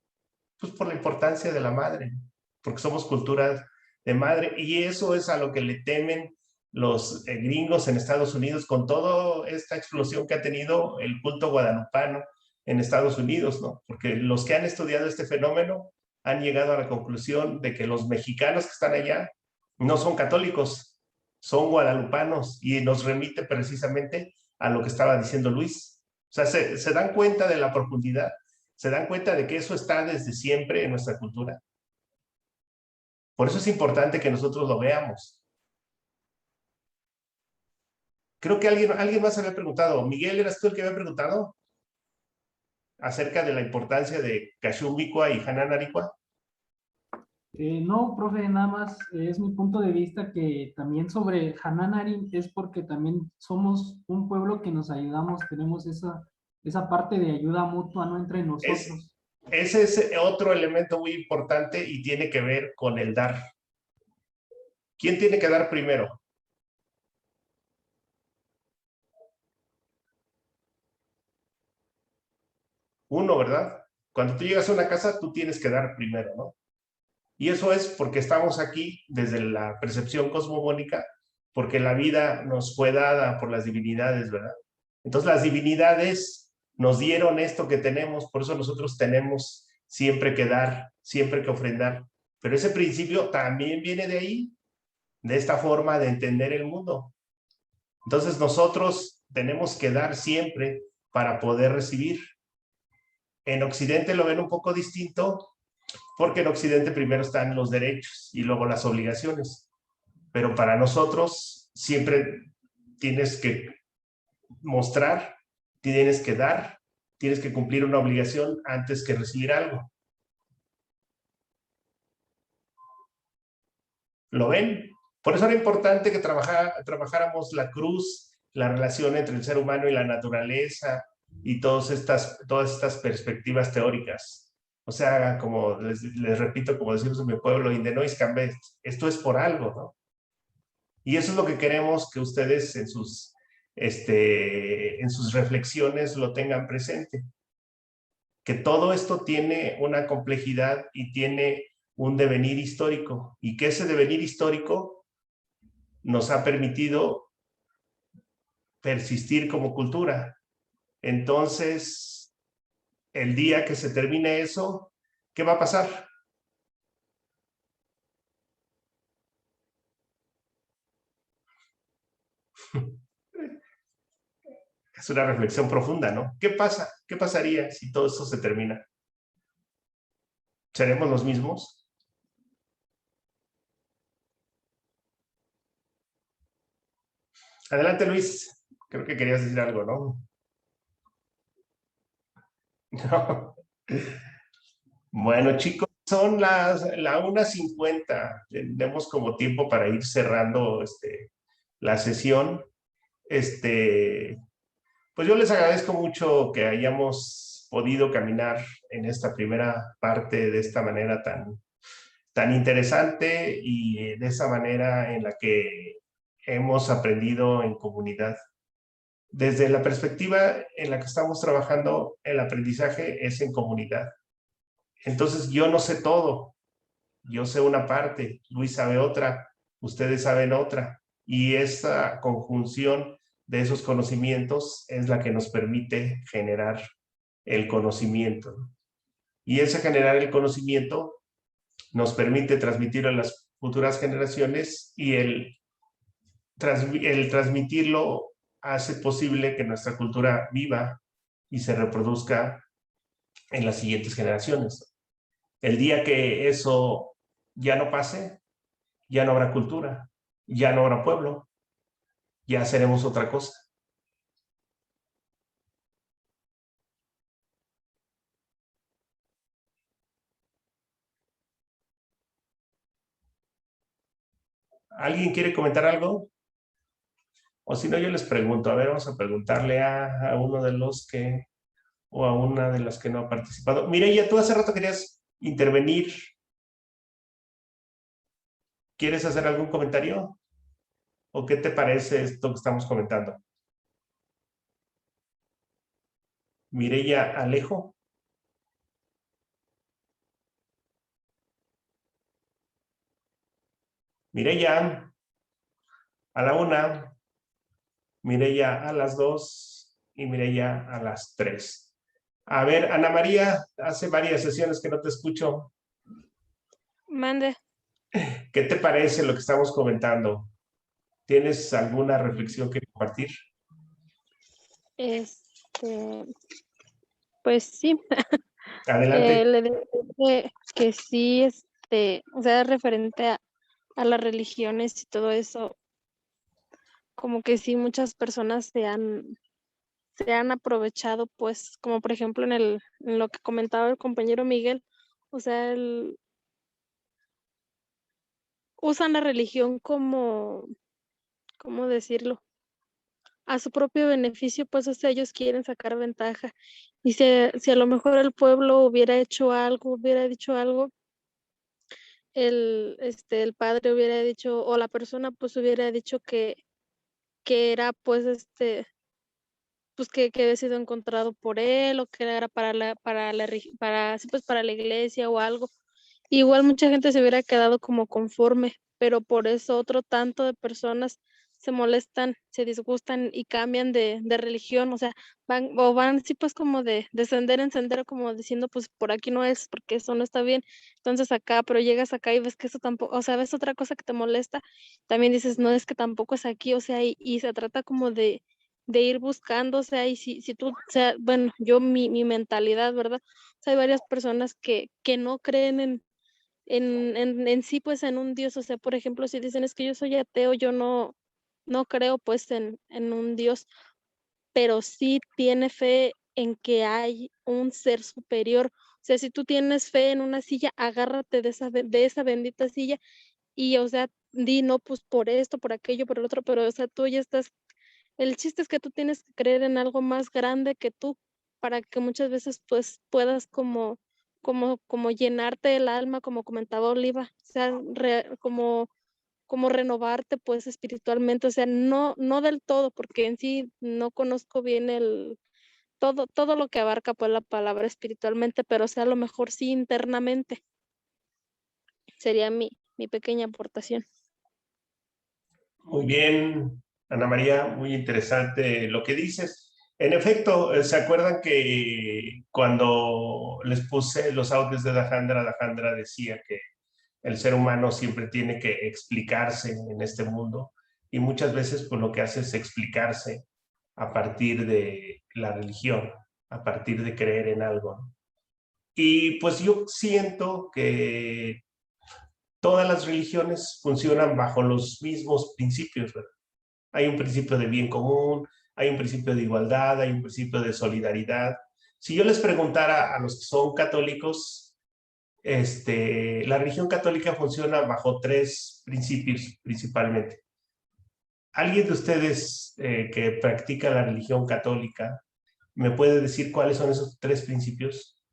Pues por la importancia de la madre, porque somos culturas de madre y eso es a lo que le temen los gringos en Estados Unidos con toda esta explosión que ha tenido el culto guadalupano en Estados Unidos, ¿no? Porque los que han estudiado este fenómeno han llegado a la conclusión de que los mexicanos que están allá no son católicos, son guadalupanos y nos remite precisamente a lo que estaba diciendo Luis. O sea, se dan cuenta de la profundidad, se dan cuenta de que eso está desde siempre en nuestra cultura. Por eso es importante que nosotros lo veamos. Creo que alguien más había preguntado. Miguel, ¿eras tú el que había preguntado? Acerca de la importancia de Kashubikwa y Hananarikwa. No, profe, nada más es mi punto de vista que también sobre Hananari es porque también somos un pueblo que nos ayudamos, tenemos esa parte de ayuda mutua, ¿no? Entre nosotros. Ese es otro elemento muy importante y tiene que ver con el dar. ¿Quién tiene que dar primero? Uno, ¿verdad? Cuando tú llegas a una casa, tú tienes que dar primero, ¿no? Y eso es porque estamos aquí desde la percepción cosmogónica, porque la vida nos fue dada por las divinidades, ¿verdad? Entonces las divinidades nos dieron esto que tenemos, por eso nosotros tenemos siempre que dar, siempre que ofrendar. Pero ese principio también viene de ahí, de esta forma de entender el mundo. Entonces nosotros tenemos que dar siempre para poder recibir. En Occidente lo ven un poco distinto, porque en Occidente primero están los derechos y luego las obligaciones. Pero para nosotros siempre tienes que mostrar, tienes que dar, tienes que cumplir una obligación antes que recibir algo. ¿Lo ven? Por eso era importante que trabajáramos la cruz, la relación entre el ser humano y la naturaleza y todas estas perspectivas teóricas. O sea, como les repito, como decimos en mi pueblo, indenois cambet, esto es por algo, ¿no? Y eso es lo que queremos que ustedes en sus reflexiones lo tengan presente. Que todo esto tiene una complejidad y tiene un devenir histórico, y que ese devenir histórico nos ha permitido persistir como cultura. Entonces, el día que se termine eso, ¿qué va a pasar? Es una reflexión profunda, ¿no? ¿Qué pasa? ¿Qué pasaría si todo esto se termina? ¿Seremos los mismos? Adelante, Luis. Creo que querías decir algo, ¿no? No. Bueno, chicos, son la 1:50. Tenemos como tiempo para ir cerrando la sesión. Pues yo les agradezco mucho que hayamos podido caminar en esta primera parte de esta manera tan interesante y de esa manera en la que hemos aprendido en comunidad. Desde la perspectiva en la que estamos trabajando, el aprendizaje es en comunidad. Entonces yo no sé todo, yo sé una parte, Luis sabe otra, ustedes saben otra, y esa conjunción de esos conocimientos es la que nos permite generar el conocimiento. Y ese generar el conocimiento nos permite transmitirlo a las futuras generaciones, y el transmitirlo hace posible que nuestra cultura viva y se reproduzca en las siguientes generaciones. El día que eso ya no pase, ya no habrá cultura, ya no habrá pueblo, ya seremos otra cosa. ¿Alguien quiere comentar algo? O si no, yo les pregunto. A ver, vamos a preguntarle a uno de los que, o a una de las que no ha participado. Mireya, tú hace rato querías intervenir. ¿Quieres hacer algún comentario? ¿O qué te parece esto que estamos comentando? Mireya Alejo. Mireya, a la 1. Mireya a las 2 y Mireya a las 3. A ver, Ana María, hace varias sesiones que no te escucho. Mande. ¿Qué te parece lo que estamos comentando? ¿Tienes alguna reflexión que compartir? Pues sí. Adelante. Le digo que sí, o sea, referente a las religiones y todo eso, como que sí, muchas personas se han aprovechado, pues, como por ejemplo en lo que comentaba el compañero Miguel, o sea, usan la religión como, ¿cómo decirlo? A su propio beneficio, pues, o sea, ellos quieren sacar ventaja. Y si a lo mejor el pueblo hubiera hecho algo, hubiera dicho algo, el padre hubiera dicho, o la persona, pues, hubiera dicho que era, pues, pues, que había sido encontrado por él, o que era sí, pues, para la iglesia o algo. Igual mucha gente se hubiera quedado como conforme, pero por eso otro tanto de personas se molestan, se disgustan y cambian de religión, o sea, van sí, pues, como de sendero en sendero, como diciendo, pues, por aquí no es, porque eso no está bien. Entonces acá, pero llegas acá y ves que eso tampoco, o sea, ves otra cosa que te molesta, también dices: "No, es que tampoco es aquí", o sea, y se trata como de ir buscando, o sea, y si tú, o sea, bueno, yo mi mentalidad, ¿verdad? O sea, hay varias personas que no creen en sí, pues, en un Dios, o sea, por ejemplo, si dicen: "Es que yo soy ateo, yo no creo, pues, en un Dios", pero sí tiene fe en que hay un ser superior. O sea, si tú tienes fe en una silla, agárrate de esa bendita silla y, o sea, di: "No, pues, por esto, por aquello, por el otro", pero, o sea, tú ya estás el chiste es que tú tienes que creer en algo más grande que tú, para que muchas veces, pues, puedas como llenarte el alma, como comentaba Oliva, o sea, como renovarte, pues, espiritualmente, o sea, no del todo, porque en sí no conozco bien todo lo que abarca, pues, la palabra espiritualmente, pero, o sea, a lo mejor sí internamente, sería mi pequeña aportación. Muy bien, Ana María, muy interesante lo que dices. En efecto, ¿se acuerdan que cuando les puse los audios de Dajandra decía que el ser humano siempre tiene que explicarse en este mundo y muchas veces pues lo que hace es explicarse a partir de la religión, a partir de creer en algo, ¿no? Y pues yo siento que todas las religiones funcionan bajo los mismos principios, ¿verdad? Hay un principio de bien común, hay un principio de igualdad, hay un principio de solidaridad. Si yo les preguntara a los que son católicos, la religión católica funciona bajo tres principios principalmente. ¿Alguien de ustedes que practica la religión católica me puede decir cuáles son esos tres principios?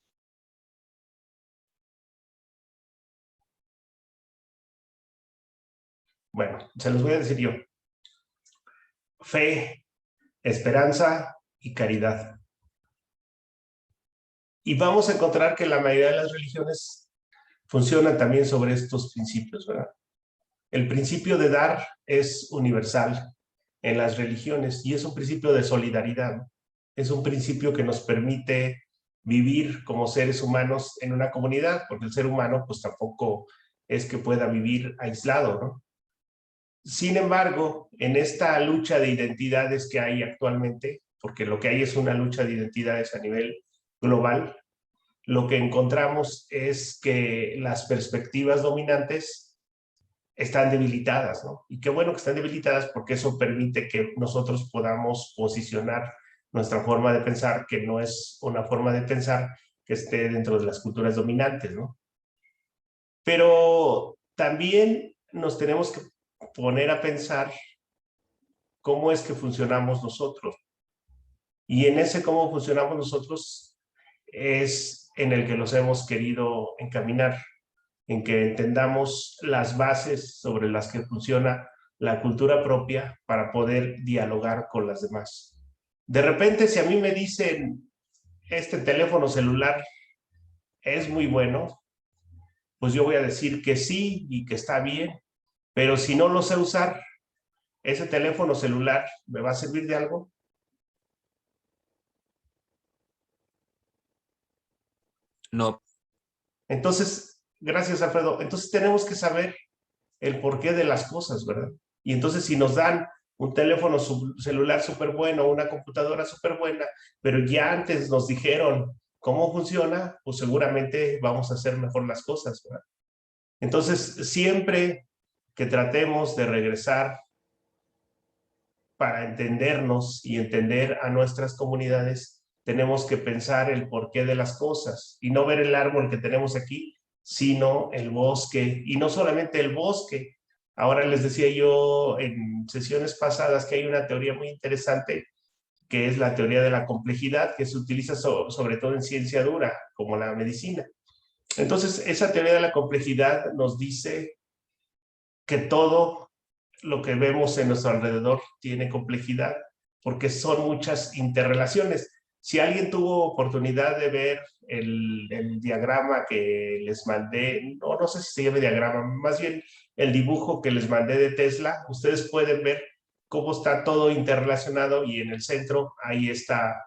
Bueno, se los voy a decir yo. Fe, esperanza y caridad. Y vamos a encontrar que la mayoría de las religiones funcionan también sobre estos principios, ¿verdad? El principio de dar es universal en las religiones y es un principio de solidaridad, ¿no? Es un principio que nos permite vivir como seres humanos en una comunidad, porque el ser humano pues tampoco es que pueda vivir aislado, ¿no? Sin embargo, en esta lucha de identidades que hay actualmente, porque lo que hay es una lucha de identidades a nivel global, lo que encontramos es que las perspectivas dominantes están debilitadas, ¿no? Y qué bueno que están debilitadas porque eso permite que nosotros podamos posicionar nuestra forma de pensar, que no es una forma de pensar que esté dentro de las culturas dominantes, ¿no? Pero también nos tenemos que poner a pensar cómo es que funcionamos nosotros. Y en ese cómo funcionamos nosotros es en el que los hemos querido encaminar, en que entendamos las bases sobre las que funciona la cultura propia para poder dialogar con las demás. De repente, si a mí me dicen, este teléfono celular es muy bueno, pues yo voy a decir que sí y que está bien, pero si no lo sé usar, ¿ese teléfono celular me va a servir de algo? No. Entonces, gracias, Alfredo. Entonces tenemos que saber el porqué de las cosas, ¿verdad? Y entonces si nos dan un teléfono celular súper bueno, una computadora súper buena, pero ya antes nos dijeron cómo funciona, pues seguramente vamos a hacer mejor las cosas, ¿verdad? Entonces, siempre que tratemos de regresar para entendernos y entender a nuestras comunidades, tenemos que pensar el porqué de las cosas y no ver el árbol que tenemos aquí, sino el bosque. Y no solamente el bosque. Ahora les decía yo en sesiones pasadas que hay una teoría muy interesante que es la teoría de la complejidad, que se utiliza sobre todo en ciencia dura, como la medicina. Entonces, esa teoría de la complejidad nos dice que todo lo que vemos en nuestro alrededor tiene complejidad, porque son muchas interrelaciones. Si alguien tuvo oportunidad de ver el diagrama que les mandé, no sé si se llama diagrama, más bien el dibujo que les mandé de Tesla, ustedes pueden ver cómo está todo interrelacionado y en el centro ahí está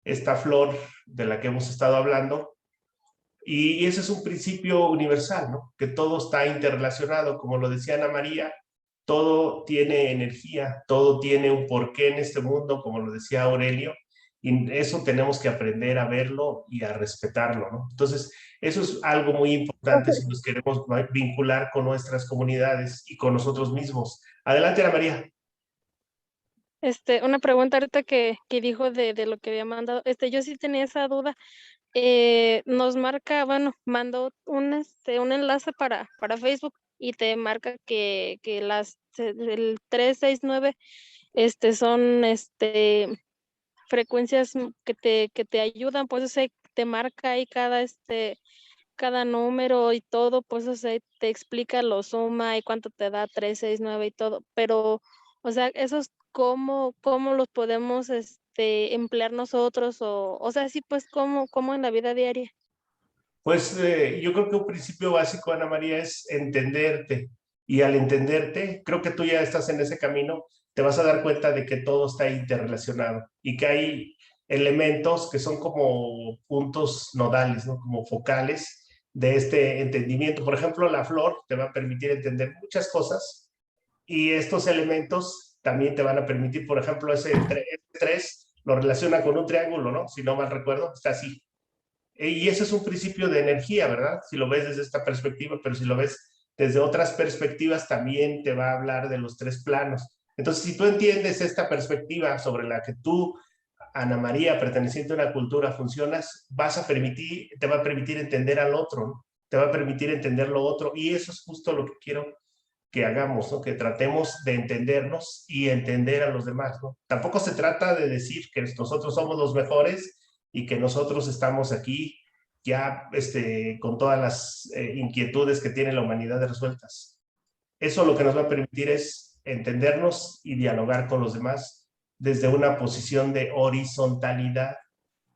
esta flor de la que hemos estado hablando. Y ese es un principio universal, ¿no? Que todo está interrelacionado, como lo decía Ana María, todo tiene energía, todo tiene un porqué en este mundo, como lo decía Aurelio, y eso tenemos que aprender a verlo y a respetarlo, ¿no? Entonces, eso es algo muy importante si nos queremos vincular con nuestras comunidades y con nosotros mismos. Adelante, Ana María. Una pregunta ahorita que dijo de lo que había mandado. Yo sí tenía esa duda. Nos marca, bueno, mandó un enlace para Facebook y te marca que el 369 son frecuencias que te ayudan, pues o sea, te marca ahí cada número y todo, pues o sea, te explica, lo suma y cuánto te da 369 y todo, pero o sea, esos cómo los podemos emplear nosotros o sea, sí, pues cómo en la vida diaria. Pues yo creo que un principio básico, Ana María, es entenderte. Y al entenderte, creo que tú ya estás en ese camino, te vas a dar cuenta de que todo está interrelacionado y que hay elementos que son como puntos nodales, ¿no? Como focales de este entendimiento. Por ejemplo, la flor te va a permitir entender muchas cosas y estos elementos también te van a permitir, por ejemplo, ese 3 lo relaciona con un triángulo, ¿no? Si no mal recuerdo, está así. Y ese es un principio de energía, ¿verdad? Si lo ves desde esta perspectiva, pero si lo ves desde otras perspectivas, también te va a hablar de los 3 planos. Entonces, si tú entiendes esta perspectiva sobre la que tú, Ana María, perteneciente a una cultura, funcionas, te va a permitir entender al otro, ¿no? Te va a permitir entender lo otro. Y eso es justo lo que quiero que hagamos, ¿no? Que tratemos de entendernos y entender a los demás, ¿no? Tampoco se trata de decir que nosotros somos los mejores y que nosotros estamos aquí ya con todas las inquietudes que tiene la humanidad resueltas. Eso lo que nos va a permitir es entendernos y dialogar con los demás desde una posición de horizontalidad,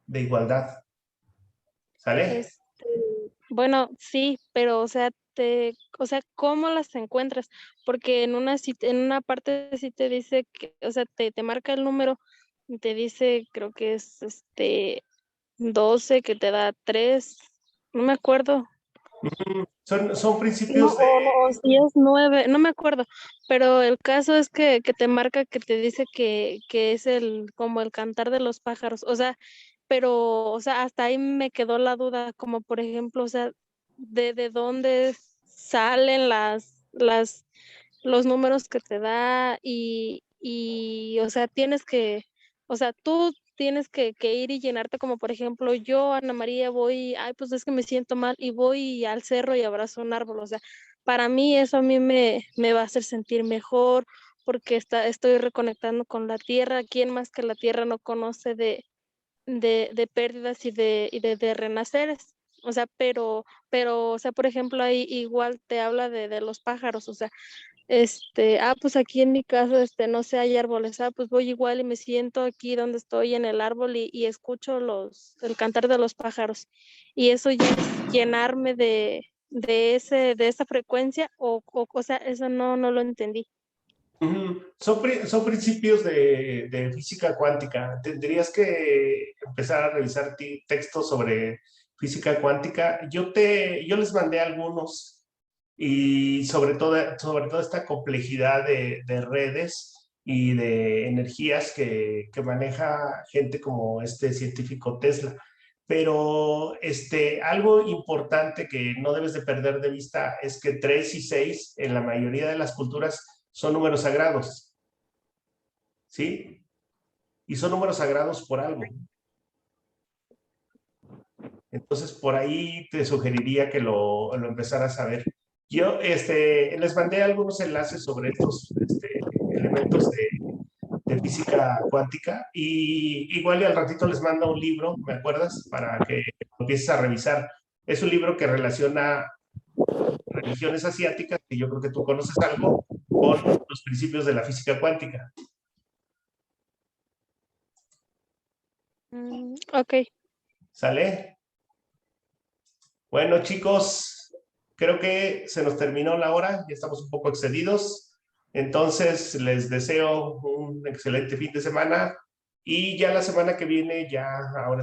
de igualdad. ¿Sale? Bueno, sí, pero o sea, ¿cómo las encuentras? Porque en una parte sí te dice que, o sea, te marca el número y te dice, creo que es 12, que te da 3, no me acuerdo. Son principios No, sí es 9, no me acuerdo, pero el caso es que te marca, que te dice que es como el cantar de los pájaros, o sea, pero, o sea, hasta ahí me quedó la duda, como por ejemplo, o sea, de dónde salen los números que te da o sea, tú tienes que ir y llenarte, como por ejemplo, yo, Ana María, pues es que me siento mal y voy al cerro y abrazo un árbol, o sea, para mí eso a mí me va a hacer sentir mejor porque estoy reconectando con la tierra. ¿Quién más que la tierra no conoce de pérdidas y de renaceres? O sea, pero, o sea, por ejemplo, ahí igual te habla de los pájaros, o sea, pues aquí en mi casa, no sé, hay árboles, pues voy igual y me siento aquí donde estoy en el árbol y escucho el cantar de los pájaros. Y eso ya es llenarme de esa frecuencia, o sea, eso no lo entendí. Son principios de física cuántica. Tendrías que empezar a revisar textos sobre física cuántica. Yo les mandé algunos y sobre todo esta complejidad de redes y de energías que maneja gente como este científico Tesla. Pero algo importante que no debes de perder de vista es que 3 y 6 en la mayoría de las culturas son números sagrados. ¿Sí? Y son números sagrados por algo. Entonces, por ahí te sugeriría que lo empezaras a ver. Yo les mandé algunos enlaces sobre estos elementos de física cuántica y igual y al ratito les mando un libro, ¿me acuerdas? Para que empieces a revisar. Es un libro que relaciona religiones asiáticas, que yo creo que tú conoces algo, con los principios de la física cuántica. Ok. ¿Sale? Bueno, chicos, creo que se nos terminó la hora, ya estamos un poco excedidos. Entonces, les deseo un excelente fin de semana y ya la semana que viene, ya ahora sí.